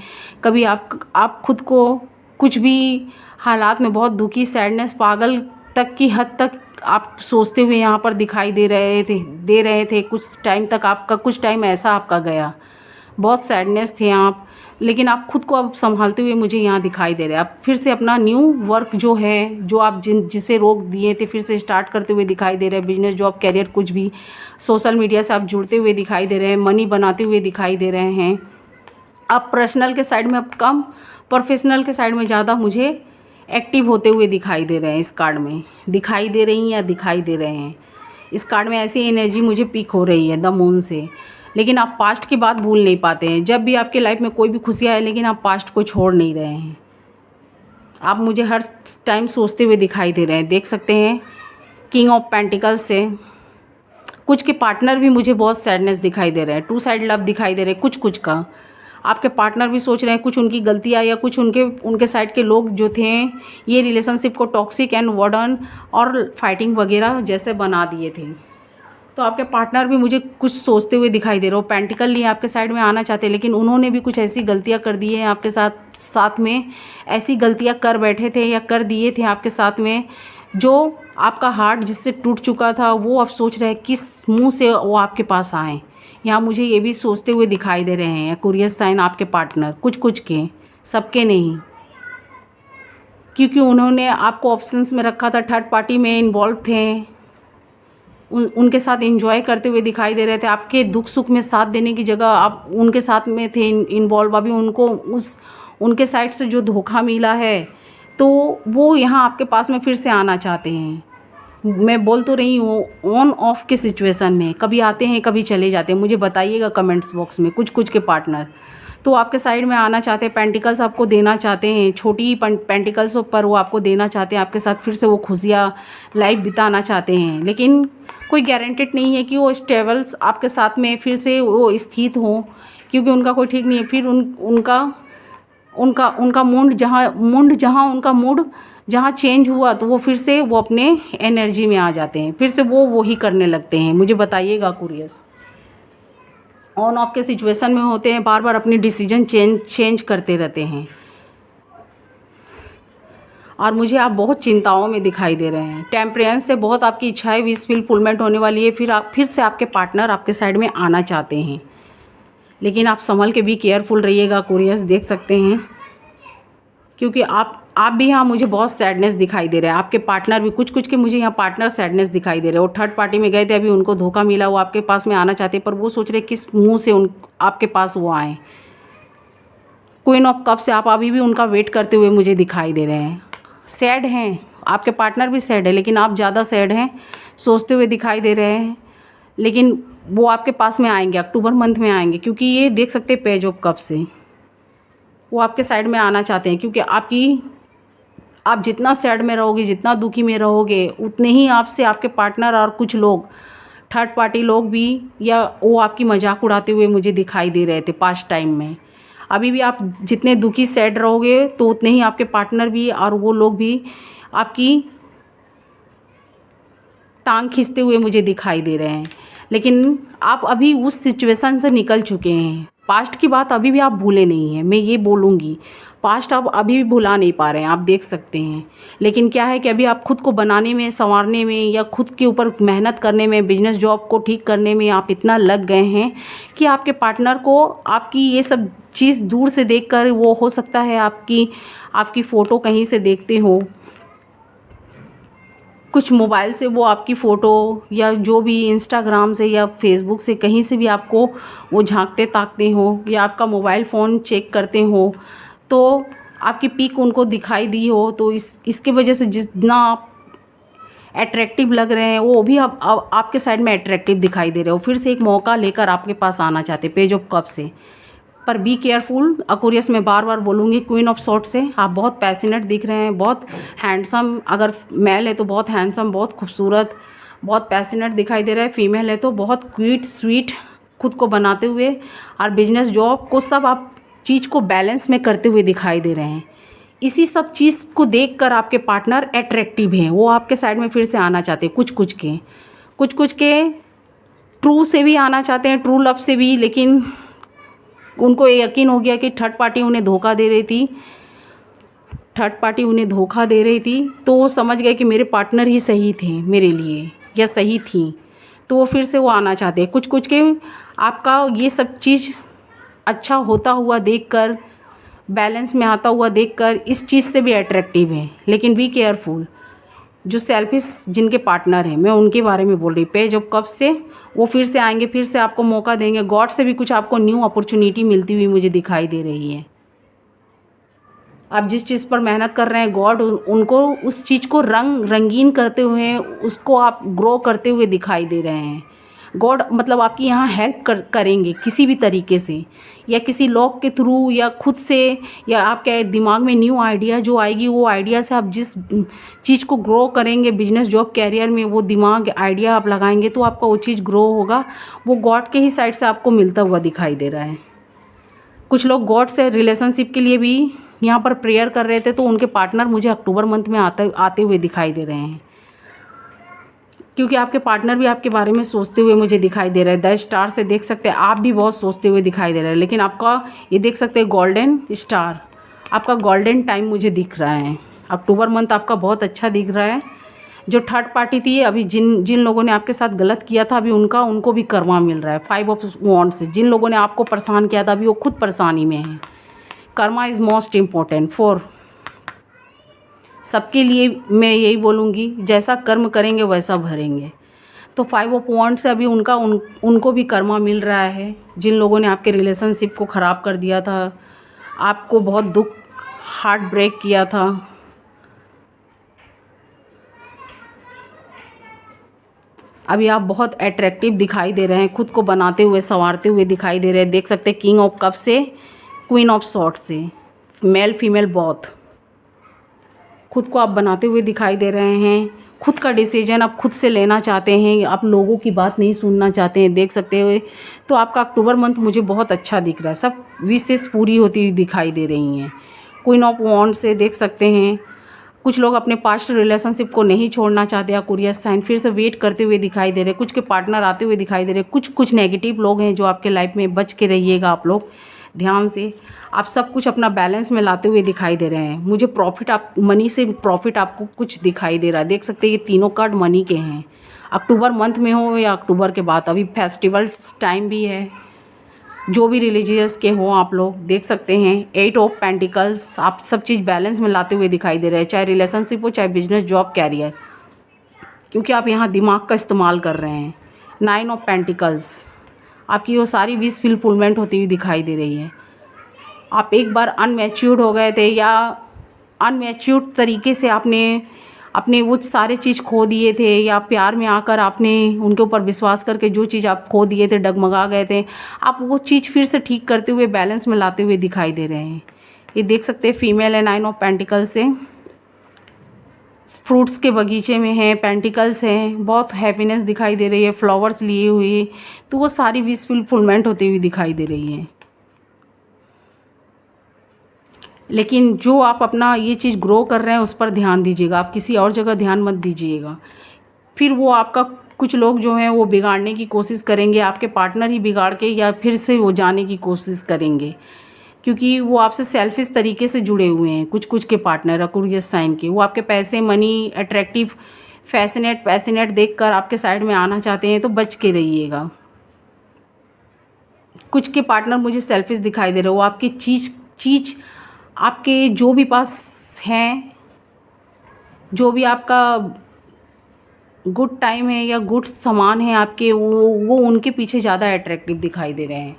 कभी आप खुद को कुछ भी हालात में बहुत दुखी, सैडनेस, पागल तक की हद तक आप सोचते हुए यहाँ पर दिखाई दे रहे थे। कुछ टाइम तक आपका कुछ टाइम ऐसा आपका गया, बहुत सैडनेस थे आप, लेकिन आप खुद को अब संभालते हुए मुझे यहाँ दिखाई दे रहे हैं। आप फिर से अपना न्यू वर्क जो है, जो आप जिसे रोक दिए थे, फिर से स्टार्ट करते हुए दिखाई दे रहे हैं। बिजनेस, जॉब, कैरियर, कुछ भी सोशल मीडिया से आप जुड़ते हुए दिखाई दे रहे हैं, मनी बनाते हुए दिखाई दे रहे हैं। आप पर्सनल के साइड में अब कम, प्रोफेशनल के साइड में ज़्यादा मुझे एक्टिव होते हुए दिखाई दे रहे हैं। इस कार्ड में दिखाई दे रही हैं या दिखाई दे रहे हैं, इस कार्ड में ऐसी एनर्जी मुझे पिक हो रही है द मून से। लेकिन आप पास्ट की बात भूल नहीं पाते हैं। जब भी आपके लाइफ में कोई भी खुशियाँ है, लेकिन आप पास्ट को छोड़ नहीं रहे हैं। आप मुझे हर टाइम सोचते हुए दिखाई दे रहे हैं, देख सकते हैं। किंग ऑफ पेंटिकल से कुछ के पार्टनर भी मुझे बहुत सैडनेस दिखाई दे रहे हैं, टू साइड लव दिखाई दे रहे हैं। कुछ का आपके पार्टनर भी सोच रहे हैं कुछ उनकी गलतियाँ, या कुछ उनके साइड के लोग जो थे ये रिलेशनशिप को टॉक्सिक एंड वार्डन और फाइटिंग वगैरह जैसे बना दिए थे। तो आपके पार्टनर भी मुझे कुछ सोचते हुए दिखाई दे रहे हो। पेंटिकल लिए आपके साइड में आना चाहते हैं, लेकिन उन्होंने भी कुछ ऐसी गलतियां कर दी हैं आपके साथ में। ऐसी गलतियां कर बैठे थे या कर दिए थे आपके साथ में, जो आपका हार्ट जिससे टूट चुका था, वो आप सोच रहे हैं किस मुंह से वो आपके पास आए। यहाँ मुझे ये भी सोचते हुए दिखाई दे रहे हैं एक्वेरियस साइन आपके पार्टनर, कुछ के, सबके नहीं, क्योंकि उन्होंने आपको ऑप्शंस में रखा था, थर्ड पार्टी में इन्वॉल्व थे, उनके साथ एंजॉय करते हुए दिखाई दे रहे थे। आपके दुख सुख में साथ देने की जगह आप उनके साथ में थे इन्वॉल्व। अभी उनको उनके साइड से जो धोखा मिला है, तो वो यहाँ आपके पास में फिर से आना चाहते हैं। मैं बोल तो रही हूँ ऑन ऑफ के सिचुएशन में, कभी आते हैं कभी चले जाते हैं। मुझे बताइएगा कमेंट्स बॉक्स में कुछ के पार्टनर तो आपके साइड में आना चाहते हैं, पेंटिकल्स आपको देना चाहते हैं, छोटी ही पेंटिकल्स पर वो आपको देना चाहते हैं, आपके साथ फिर से वो खुशियाँ लाइफ बिताना चाहते हैं। लेकिन कोई गारंटेड नहीं है कि वो स्टेबल्स आपके साथ में फिर से वो स्थित हों, क्योंकि उनका कोई ठीक नहीं है। फिर उनका मूड जहाँ चेंज हुआ, तो वो फिर से वो अपने एनर्जी में आ जाते हैं, फिर से वो ही करने लगते हैं। मुझे बताइएगा कुरियस, ऑन ऑफ के सिचुएशन में होते हैं, बार बार अपनी डिसीजन चेंज करते रहते हैं, और मुझे आप बहुत चिंताओं में दिखाई दे रहे हैं। टेम्परेंस से बहुत आपकी इच्छाएं विश फुलफिलमेंट होने वाली है। फिर से आपके पार्टनर आपके साइड में आना चाहते हैं, लेकिन आप संभल के भी केयरफुल रहिएगा कुरियस, देख सकते हैं, क्योंकि आप भी यहाँ मुझे बहुत सैडनेस दिखाई दे रहा है। आपके पार्टनर भी कुछ के मुझे यहाँ पार्टनर सैडनेस दिखाई दे रहे हैं। वो थर्ड पार्टी में गए थे, अभी उनको धोखा मिला, वो आपके पास में आना चाहते हैं, पर वो सोच रहे किस मुँह से आपके पास वो आए। क्वीन ऑफ कप से आप अभी भी उनका वेट करते हुए मुझे दिखाई दे रहे हैं। सैड हैं, आपके पार्टनर भी सैड है, लेकिन आप ज़्यादा सैड हैं, सोचते हुए दिखाई दे रहे हैं। लेकिन वो आपके पास में आएंगे, अक्टूबर मंथ में आएंगे, क्योंकि ये देख सकते हैं पेज ऑफ कप से वो आपके साइड में आना चाहते हैं, क्योंकि आप जितना सैड में रहोगे, जितना दुखी में रहोगे, उतने ही आपसे आपके पार्टनर और कुछ लोग, थर्ड पार्टी लोग भी, या वो आपकी मजाक उड़ाते हुए मुझे दिखाई दे रहे थे पास्ट टाइम में। अभी भी आप जितने दुखी सैड रहोगे तो उतने ही आपके पार्टनर भी और वो लोग भी आपकी टांग खींचते हुए मुझे दिखाई दे रहे हैं। लेकिन आप अभी उस सिचुएशन से निकल चुके हैं। पास्ट की बात अभी भी आप भूले नहीं हैं, मैं ये बोलूँगी। पास्ट आप अभी भी भुला नहीं पा रहे हैं, आप देख सकते हैं। लेकिन क्या है कि अभी आप खुद को बनाने में, संवारने में, या खुद के ऊपर मेहनत करने में, बिजनेस जॉब को ठीक करने में आप इतना लग गए हैं कि आपके पार्टनर को आपकी ये सब चीज़ दूर से देखकर, वो हो सकता है आपकी फ़ोटो कहीं से देखते हो, कुछ मोबाइल से वो आपकी फ़ोटो, या जो भी इंस्टाग्राम से या फेसबुक से कहीं से भी आपको वो झांकते ताकते हो, या आपका मोबाइल फ़ोन चेक करते हो तो आपकी पिक उनको दिखाई दी हो, तो इसके वजह से जितना आप अट्रैक्टिव लग रहे हैं वो भी अब आपके साइड में अट्रैक्टिव दिखाई दे रहे हो। फिर से एक मौका लेकर आपके पास आना चाहते पेज ऑफ कप से। पर बी केयरफुल अक्वेरियस, में बार बार बोलूँगी, क्वीन ऑफ सॉर्ट से आप बहुत पैशनेट दिख रहे हैं, बहुत हैंडसम, अगर मेल है तो बहुत हैंडसम, बहुत खूबसूरत, बहुत पैशनेट दिखाई दे रहा है। फीमेल है तो बहुत क्यूट स्वीट, खुद को बनाते हुए और बिजनेस जॉब को सब आप चीज़ को बैलेंस में करते हुए दिखाई दे रहे हैं। इसी सब चीज़ को देखकर आपके पार्टनर अट्रैक्टिव हैं, वो आपके साइड में फिर से आना चाहते हैं। कुछ कुछ के ट्रू से भी आना चाहते हैं, ट्रू लव से भी, लेकिन उनको ये यकीन हो गया कि थर्ड पार्टी उन्हें धोखा दे रही थी, तो वो समझ गए कि मेरे पार्टनर ही सही थे मेरे लिए, या सही थी, तो वो फिर से वो आना चाहते हैं। कुछ के आपका ये सब चीज़ अच्छा होता हुआ देखकर, बैलेंस में आता हुआ देखकर इस चीज़ से भी अट्रैक्टिव है। लेकिन बी केयरफुल, जो सेल्फिश जिनके पार्टनर हैं, मैं उनके बारे में बोल रही। पेज ऑफ कप से वो फिर से आएंगे, फिर से आपको मौका देंगे। गॉड से भी कुछ आपको न्यू अपॉर्चुनिटी मिलती हुई मुझे दिखाई दे रही है। आप जिस चीज़ पर मेहनत कर रहे हैं, गॉड उनको उस चीज़ को रंगीन करते हुए, उसको आप ग्रो करते हुए दिखाई दे रहे हैं। गॉड मतलब आपकी यहाँ हेल्प करेंगे किसी भी तरीके से, या किसी लोग के थ्रू, या खुद से, या आपके दिमाग में न्यू आइडिया जो आएगी, वो आइडिया से आप जिस चीज़ को ग्रो करेंगे बिजनेस जॉब कैरियर में, वो दिमाग आइडिया आप लगाएंगे तो आपका वो चीज़ ग्रो होगा। वो गॉड के ही साइड से आपको मिलता हुआ दिखाई दे रहा है। कुछ लोग गॉड से रिलेशनशिप के लिए भी यहाँ पर प्रेयर कर रहे थे, तो उनके पार्टनर मुझे अक्टूबर मंथ में आते हुए दिखाई दे रहे हैं, क्योंकि आपके पार्टनर भी आपके बारे में सोचते हुए मुझे दिखाई दे रहा है। द स्टार से देख सकते हैं आप भी बहुत सोचते हुए दिखाई दे रहे हैं। लेकिन आपका ये देख सकते हैं गोल्डन स्टार, आपका गोल्डन टाइम मुझे दिख रहा है। अक्टूबर मंथ आपका बहुत अच्छा दिख रहा है। जो थर्ड पार्टी थी, अभी जिन लोगों ने आपके साथ गलत किया था, अभी उनको भी कर्मा मिल रहा है। 5 ऑफ वॉन्ड्स से जिन लोगों ने आपको परेशान किया था, अभी वो खुद परेशानी में है। Karma is most important for सबके लिए। मैं यही बोलूँगी, जैसा कर्म करेंगे वैसा भरेंगे। तो 5 ऑफ वॉन्ड से अभी उनको भी कर्मा मिल रहा है। जिन लोगों ने आपके रिलेशनशिप को ख़राब कर दिया था, आपको बहुत दुख, हार्ट ब्रेक किया था, अभी आप बहुत अट्रैक्टिव दिखाई दे रहे हैं, खुद को बनाते हुए, संवारते हुए दिखाई दे रहे हैं। देख सकते हैं किंग ऑफ कप से क्वीन ऑफ सॉर्ड से, मेल फीमेल बोथ, खुद को आप बनाते हुए दिखाई दे रहे हैं। खुद का डिसीजन आप खुद से लेना चाहते हैं, आप लोगों की बात नहीं सुनना चाहते हैं। देख सकते हुए तो आपका अक्टूबर मंथ मुझे बहुत अच्छा दिख रहा है। सब विशेष पूरी होती हुई दिखाई दे रही हैं। क्वीन ऑफ वॉन्ड से देख सकते हैं कुछ लोग अपने पास्ट रिलेशनशिप को नहीं छोड़ना चाहते, एक्वेरियस साइन फिर से वेट करते हुए दिखाई दे रहे हैं। कुछ के पार्टनर आते हुए दिखाई दे रहे हैं। कुछ नेगेटिव लोग हैं जो आपके लाइफ में, बच के रहिएगा आप लोग ध्यान से। आप सब कुछ अपना बैलेंस में लाते हुए दिखाई दे रहे हैं। मुझे प्रॉफिट, आप मनी से प्रॉफिट आपको कुछ दिखाई दे रहा है। देख सकते हैं ये तीनों कार्ड मनी के हैं। अक्टूबर मंथ में हो या अक्टूबर के बाद, अभी फेस्टिवल टाइम भी है। जो भी रिलीजियस के हों आप लोग देख सकते हैं 8 ऑफ पेंटिकल्स, आप सब चीज़ बैलेंस में लाते हुए दिखाई दे रहे हैं, चाहे रिलेशनशिप हो, चाहे बिजनेस जॉब कैरियर, क्योंकि आप यहाँ दिमाग का इस्तेमाल कर रहे हैं। 9 ऑफ पेंटिकल्स, आपकी वो सारी विश फुलफिलमेंट होती हुई दिखाई दे रही है। आप एक बार अनमैच्योर्ड हो गए थे, या अनमैच्योर्ड तरीके से आपने अपने वो सारे चीज़ खो दिए थे, या प्यार में आकर आपने उनके ऊपर विश्वास करके जो चीज़ आप खो दिए थे, डगमगा गए थे, आप वो चीज़ फिर से ठीक करते हुए, बैलेंस में लाते हुए दिखाई दे रहे हैं। ये देख सकते हैं फीमेल है 9 ऑफ पेंटिकल से, फ्रूट्स के बगीचे में हैं, पेंटिकल्स हैं, बहुत हैप्पीनेस दिखाई दे रही है, फ्लावर्स लिए हुए, तो वो सारी विश फुलफिलमेंट होती हुई दिखाई दे रही है। लेकिन जो आप अपना ये चीज़ ग्रो कर रहे हैं उस पर ध्यान दीजिएगा, आप किसी और जगह ध्यान मत दीजिएगा। फिर वो आपका कुछ लोग जो हैं वो बिगाड़ने की कोशिश करेंगे, आपके पार्टनर ही बिगाड़ के या फिर से वो जाने की कोशिश करेंगे, क्योंकि वो आपसे सेल्फिश तरीके से जुड़े हुए हैं। कुछ कुछ के पार्टनर एक्वेरियस साइन के, वो आपके पैसे, मनी, अट्रैक्टिव, पैसिनेट देखकर आपके साइड में आना चाहते हैं, तो बच के रहिएगा। कुछ के पार्टनर मुझे सेल्फिश दिखाई दे रहे हो, वो आपकी चीज़ आपके जो भी पास हैं, जो भी आपका गुड टाइम है या गुड सामान है आपके, वो उनके पीछे ज़्यादा अट्रैक्टिव दिखाई दे रहे हैं।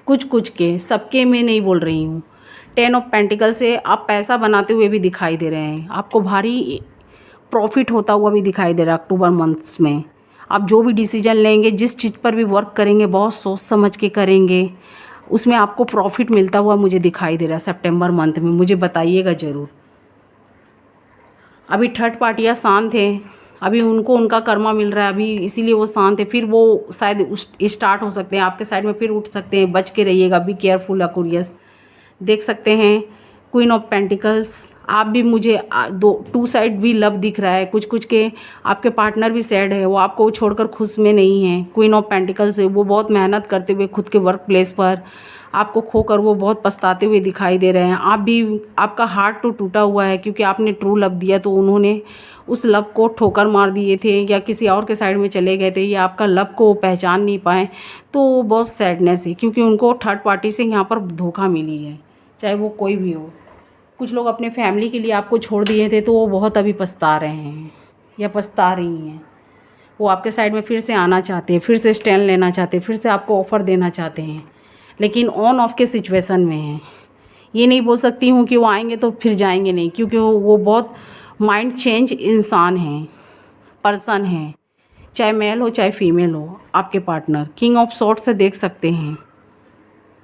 कुछ के, सबके मैं नहीं बोल रही हूँ। 10 ऑफ पेंटिकल से आप पैसा बनाते हुए भी दिखाई दे रहे हैं, आपको भारी प्रॉफिट होता हुआ भी दिखाई दे रहा है। अक्टूबर मंथ्स में आप जो भी डिसीजन लेंगे, जिस चीज़ पर भी वर्क करेंगे, बहुत सोच समझ के करेंगे, उसमें आपको प्रॉफिट मिलता हुआ मुझे दिखाई दे रहा है। सितंबर मंथ में मुझे बताइएगा ज़रूर। अभी थर्ड पार्टियाँ शांत हैं, अभी उनको उनका कर्मा मिल रहा है, अभी इसीलिए वो शांत है। फिर वो शायद स्टार्ट हो सकते हैं, आपके साइड में फिर उठ सकते हैं, बच के रहिएगा, बी केयरफुल एक्वेरियस। देख सकते हैं क्वीन ऑफ पेंटिकल्स, आप भी मुझे टू साइड भी लव दिख रहा है। कुछ के आपके पार्टनर भी सैड है, वो आपको छोड़कर खुश में नहीं है। क्वीन ऑफ पेंटिकल्स है, वो बहुत मेहनत करते हुए खुद के वर्क प्लेस पर आपको खोकर वो बहुत पछताते हुए दिखाई दे रहे हैं। आप भी, आपका हार्ट तो टूटा हुआ है, क्योंकि आपने ट्रू लव दिया तो उन्होंने उस लव को ठोकर मार दिए थे या किसी और के साइड में चले गए थे, या आपका लव को पहचान नहीं पाए, तो बहुत सैडनेस है, क्योंकि उनको थर्ड पार्टी से यहाँ पर धोखा मिली है, चाहे वो कोई भी हो। कुछ लोग अपने फैमिली के लिए आपको छोड़ दिए थे, तो वो बहुत अभी पछता रहे हैं या पछता रही हैं। वो आपके साइड में फिर से आना चाहते हैं, फिर से स्टैंड लेना चाहते हैं, फिर से आपको ऑफ़र देना चाहते हैं, लेकिन ऑन ऑफ के सिचुएशन में हैं। ये नहीं बोल सकती हूँ कि वो आएंगे तो फिर जाएंगे नहीं, क्योंकि वो बहुत माइंड चेंज इंसान हैं, पर्सन हैं, चाहे मेल हो चाहे फीमेल हो। आपके पार्टनर किंग ऑफ सॉर्ड्स से देख सकते हैं,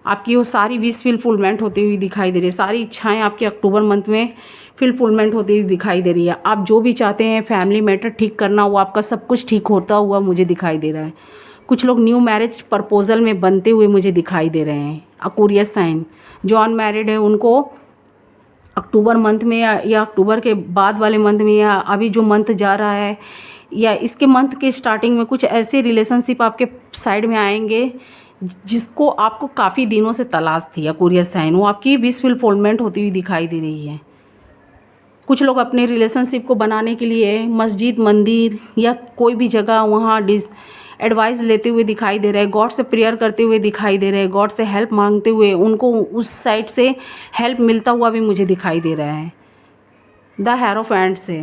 आपकी वो सारी विश फुलफिलमेंट होती हुई दिखाई दे रही है। सारी इच्छाएं आपके अक्टूबर मंथ में फुलफिलमेंट होती हुई दिखाई दे रही है। आप जो भी चाहते हैं, फैमिली मैटर ठीक करना हुआ, आपका सब कुछ ठीक होता हुआ मुझे दिखाई दे रहा है। कुछ लोग न्यू मैरिज प्रपोजल में बनते हुए मुझे दिखाई दे रहे हैं। एक्वेरियस साइन जो अनमैरिड है, उनको अक्टूबर मंथ में या अक्टूबर के बाद वाले मंथ में, या अभी जो मंथ जा रहा है या इसके मंथ के स्टार्टिंग में, कुछ ऐसे रिलेशनशिप आपके साइड में आएंगे जिसको आपको काफ़ी दिनों से तलाश थी। एक्वेरियस साइन, वो आपकी विश फुलफिलमेंट होती हुई दिखाई दे रही है। कुछ लोग अपने रिलेशनशिप को बनाने के लिए मस्जिद, मंदिर या कोई भी जगह वहाँ एडवाइस लेते हुए दिखाई दे रहे हैं, गॉड से प्रेयर करते हुए दिखाई दे रहे हैं, गॉड से हेल्प मांगते हुए, उनको उस साइड से हेल्प मिलता हुआ भी मुझे दिखाई दे रहा है द हेरोफेंट से।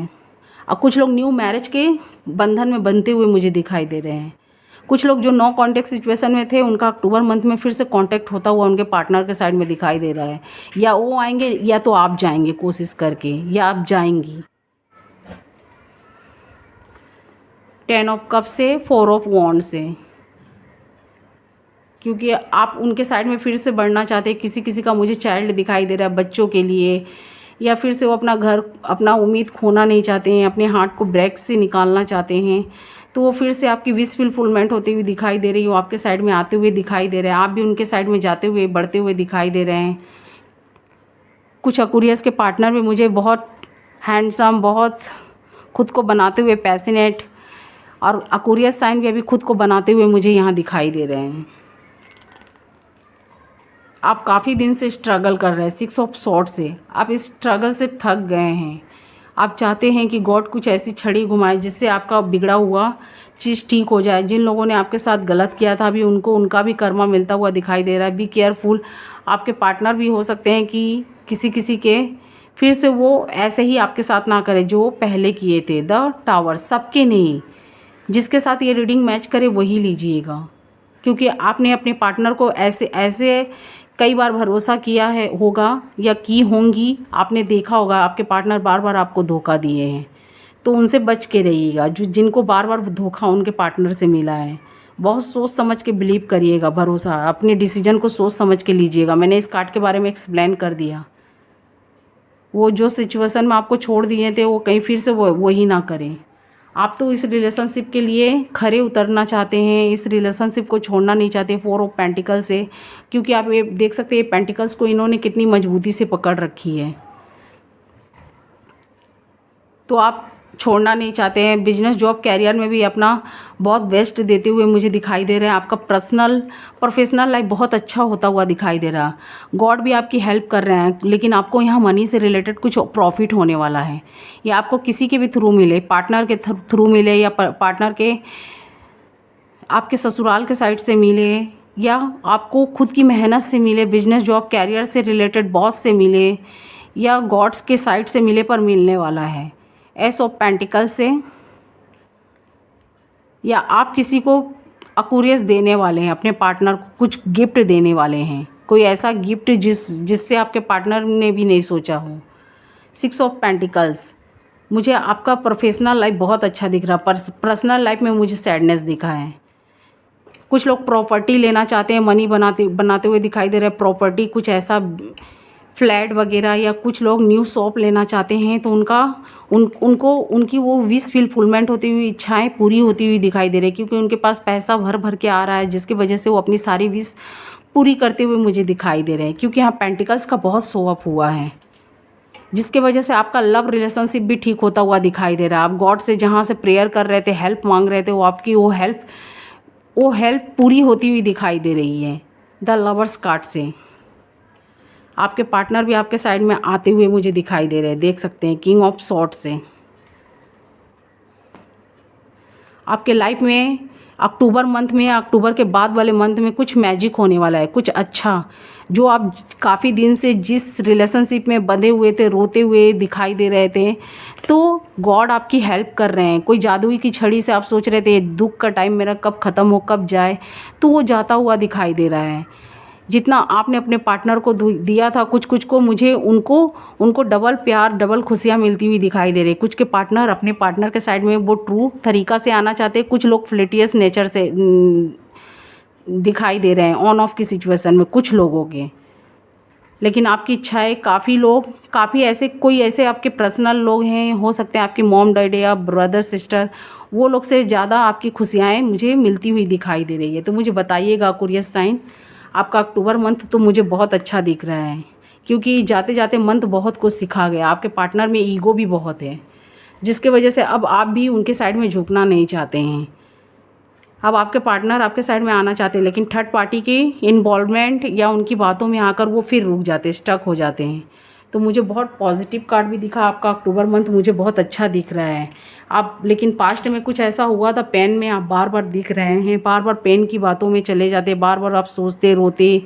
और कुछ लोग न्यू मैरिज के बंधन में बनते हुए मुझे दिखाई दे रहे हैं। कुछ लोग जो नो कांटेक्ट सिचुएशन में थे, उनका अक्टूबर मंथ में फिर से कांटेक्ट होता हुआ उनके पार्टनर के साइड में दिखाई दे रहा है। या वो आएंगे या तो आप जाएंगे कोशिश करके, या आप जाएंगी। 10 ऑफ कप से 4 ऑफ वॉन्ड से, क्योंकि आप उनके साइड में फिर से बढ़ना चाहते हैं। किसी किसी का मुझे चाइल्ड दिखाई दे रहा है, बच्चों के लिए, या फिर से वो अपना घर, अपना उम्मीद खोना नहीं चाहते हैं, अपने हार्ट को ब्रेक से निकालना चाहते हैं, तो वो फिर से आपकी विश फुलफिलमेंट होती हुई दिखाई दे रही है। वो आपके साइड में आते हुए दिखाई दे रहे हैं, आप भी उनके साइड में जाते हुए, बढ़ते हुए दिखाई दे रहे हैं। कुछ एक्वेरियस के पार्टनर भी मुझे बहुत हैंडसम, बहुत खुद को बनाते हुए पैशनेट, और एक्वेरियस साइन भी अभी खुद को बनाते हुए मुझे यहाँ दिखाई दे रहे हैं। आप काफ़ी दिन से स्ट्रगल कर रहे हैं, 6 ऑफ सॉर्ड्स से आप इस स्ट्रगल से थक गए हैं। आप चाहते हैं कि गॉड कुछ ऐसी छड़ी घुमाए जिससे आपका बिगड़ा हुआ चीज़ ठीक हो जाए। जिन लोगों ने आपके साथ गलत किया था, अभी उनको उनका भी कर्मा मिलता हुआ दिखाई दे रहा है। बी केयरफुल, आपके पार्टनर भी हो सकते हैं कि किसी के फिर से वो ऐसे ही आपके साथ ना करे जो पहले किए थे। द टावर, सबके नहीं, जिसके साथ ये रीडिंग मैच करे वही लीजिएगा, क्योंकि आपने अपने पार्टनर को ऐसे कई बार भरोसा किया है होगा या की होंगी, आपने देखा होगा आपके पार्टनर बार बार आपको धोखा दिए हैं, तो उनसे बच के रहिएगा। जो जिनको बार बार धोखा उनके पार्टनर से मिला है, बहुत सोच समझ के बिलीव करिएगा, भरोसा, अपने डिसीजन को सोच समझ के लीजिएगा। मैंने इस कार्ड के बारे में एक्सप्लेन कर दिया। वो जो सिचुएशन में आपको छोड़ दिए थे वो कहीं फिर से वही ना करें। आप तो इस रिलेशनशिप के लिए खरे उतरना चाहते हैं, इस रिलेशनशिप को छोड़ना नहीं चाहते 4 ऑफ पेंटिकल्स से, क्योंकि आप ये देख सकते हैं पेंटिकल्स को इन्होंने कितनी मजबूती से पकड़ रखी है। तो आप छोड़ना नहीं चाहते हैं। बिजनेस जॉब कैरियर में भी अपना बहुत बेस्ट देते हुए मुझे दिखाई दे रहा है। आपका पर्सनल प्रोफेशनल लाइफ बहुत अच्छा होता हुआ दिखाई दे रहा। गॉड भी आपकी हेल्प कर रहे हैं, लेकिन आपको यहाँ मनी से रिलेटेड कुछ प्रॉफिट होने वाला है। या आपको किसी के भी थ्रू मिले, पार्टनर के थ्रू मिले, या पार्टनर के आपके ससुराल के साइड से मिले, या आपको खुद की मेहनत से मिले, बिजनेस जॉब कैरियर से रिलेटेड बॉस से मिले, या गॉड्स के साइड से मिले, पर मिलने वाला है। एस ऑफ पेंटिकल से, या आप किसी को अक्यूरियस देने वाले हैं, अपने पार्टनर को कुछ गिफ्ट देने वाले हैं, कोई ऐसा गिफ्ट जिससे आपके पार्टनर ने भी नहीं सोचा हो। 6 ऑफ पेंटिकल्स, मुझे आपका प्रोफेशनल लाइफ बहुत अच्छा दिख रहा, पर पर्सनल लाइफ में मुझे सैडनेस दिखा है। कुछ लोग प्रॉपर्टी लेना चाहते हैं, मनी बनाते हुए दिखाई दे रहा है। प्रॉपर्टी कुछ ऐसा फ्लैट वगैरह, या कुछ लोग न्यू शॉप लेना चाहते हैं, तो उनको उनकी वो विश फुलफिलमेंट होती हुई, इच्छाएं पूरी होती हुई दिखाई दे रही है, क्योंकि उनके पास पैसा भर भर के आ रहा है, जिसकी वजह से वो अपनी सारी विश पूरी करते हुए मुझे दिखाई दे रहे हैं। क्योंकि यहाँ पेंटिकल्स का बहुत शो अप हुआ है, जिसके वजह से आपका लव रिलेशनशिप भी ठीक होता हुआ दिखाई दे रहा है। आप गॉड से जहाँ से प्रेयर कर रहे थे, हेल्प मांग रहे थे, वो आपकी वो हेल्प पूरी होती हुई दिखाई दे रही है। द लवर्स कार्ड से आपके पार्टनर भी आपके साइड में आते हुए मुझे दिखाई दे रहे हैं, देख सकते हैं। किंग ऑफ सॉर्ड से आपके लाइफ में अक्टूबर मंथ में या अक्टूबर के बाद वाले मंथ में कुछ मैजिक होने वाला है, कुछ अच्छा, जो आप काफ़ी दिन से जिस रिलेशनशिप में बंधे हुए थे, रोते हुए दिखाई दे रहे थे, तो गॉड आपकी हेल्प कर रहे हैं। कोई जादुई की छड़ी से आप सोच रहे थे दुख का टाइम मेरा कब ख़त्म हो, कब जाए, तो वो जाता हुआ दिखाई दे रहा है। जितना आपने अपने पार्टनर को दिया था कुछ कुछ को, मुझे उनको डबल प्यार, डबल खुशियाँ मिलती हुई दिखाई दे रही। कुछ के पार्टनर अपने पार्टनर के साइड में वो ट्रू तरीका से आना चाहते हैं, कुछ लोग फ्लिटियस नेचर से दिखाई दे रहे हैं ऑन ऑफ की सिचुएशन में कुछ लोगों के। लेकिन आपकी इच्छा है, काफ़ी ऐसे कोई ऐसे आपके पर्सनल लोग हैं, हो सकते हैं आपकी मॉम डैड या ब्रदर सिस्टर, वो लोग से ज़्यादा आपकी खुशियाँ मुझे मिलती हुई दिखाई दे रही है। तो मुझे बताइएगा कुरियस साइन, आपका अक्टूबर मंथ तो मुझे बहुत अच्छा दिख रहा है, क्योंकि जाते जाते मंथ बहुत कुछ सिखा गया। आपके पार्टनर में ईगो भी बहुत है, जिसके वजह से अब आप भी उनके साइड में झुकना नहीं चाहते हैं। अब आपके पार्टनर आपके साइड में आना चाहते हैं, लेकिन थर्ड पार्टी की इन्वॉल्वमेंट या उनकी बातों में आकर वो फिर रुक जाते हैं, स्टक हो जाते हैं। तो मुझे बहुत पॉजिटिव कार्ड भी दिखा, आपका अक्टूबर मंथ मुझे बहुत अच्छा दिख रहा है। आप लेकिन पास्ट में कुछ ऐसा हुआ था, पेन में आप बार बार दिख रहे हैं, बार बार पेन की बातों में चले जाते, बार बार आप सोचते रोते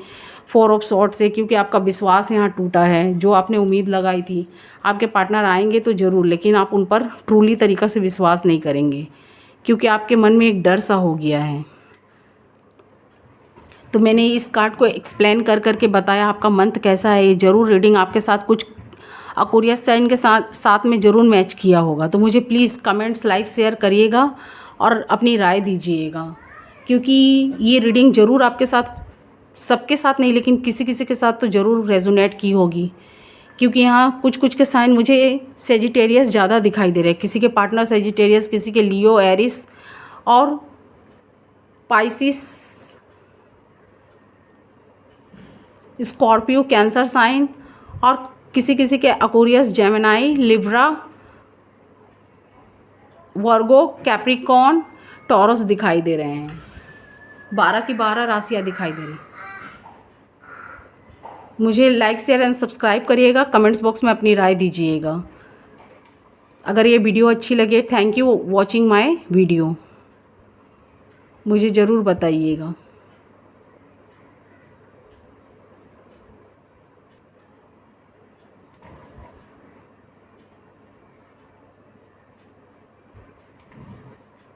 4 ऑफ सॉर्ड से, क्योंकि आपका विश्वास यहाँ टूटा है। जो आपने उम्मीद लगाई थी आपके पार्टनर आएंगे तो ज़रूर, लेकिन आप उन पर ट्रूली तरीक़ा से विश्वास नहीं करेंगे, क्योंकि आपके मन में एक डर सा हो गया है। तो मैंने इस कार्ड को एक्सप्लेन करके बताया आपका मंथ कैसा है। ये ज़रूर रीडिंग आपके साथ कुछ अक्वेरियस साइन के साथ में ज़रूर मैच किया होगा। तो मुझे प्लीज़ कमेंट्स, लाइक, शेयर करिएगा और अपनी राय दीजिएगा, क्योंकि ये रीडिंग ज़रूर आपके साथ, सबके साथ नहीं लेकिन किसी किसी के साथ तो ज़रूर रेजोनेट की होगी। क्योंकि यहाँ कुछ के साइन मुझे सेजिटेरियस ज़्यादा दिखाई दे रहे हैं। किसी के पार्टनर सेजिटेरियस, किसी के लियो, एरिस और पाइसिस, स्कॉर्पियो, कैंसर साइन, और किसी किसी के अक्वेरियस, जेमिनाई, लिब्रा, वर्गो, कैप्रिकॉर्न, टॉरस दिखाई दे रहे हैं। 12 की 12 राशियाँ दिखाई दे रही। मुझे लाइक, शेयर एंड सब्सक्राइब करिएगा, कमेंट्स बॉक्स में अपनी राय दीजिएगा। अगर ये वीडियो अच्छी लगे, thank you watching my video, मुझे ज़रूर बताइएगा।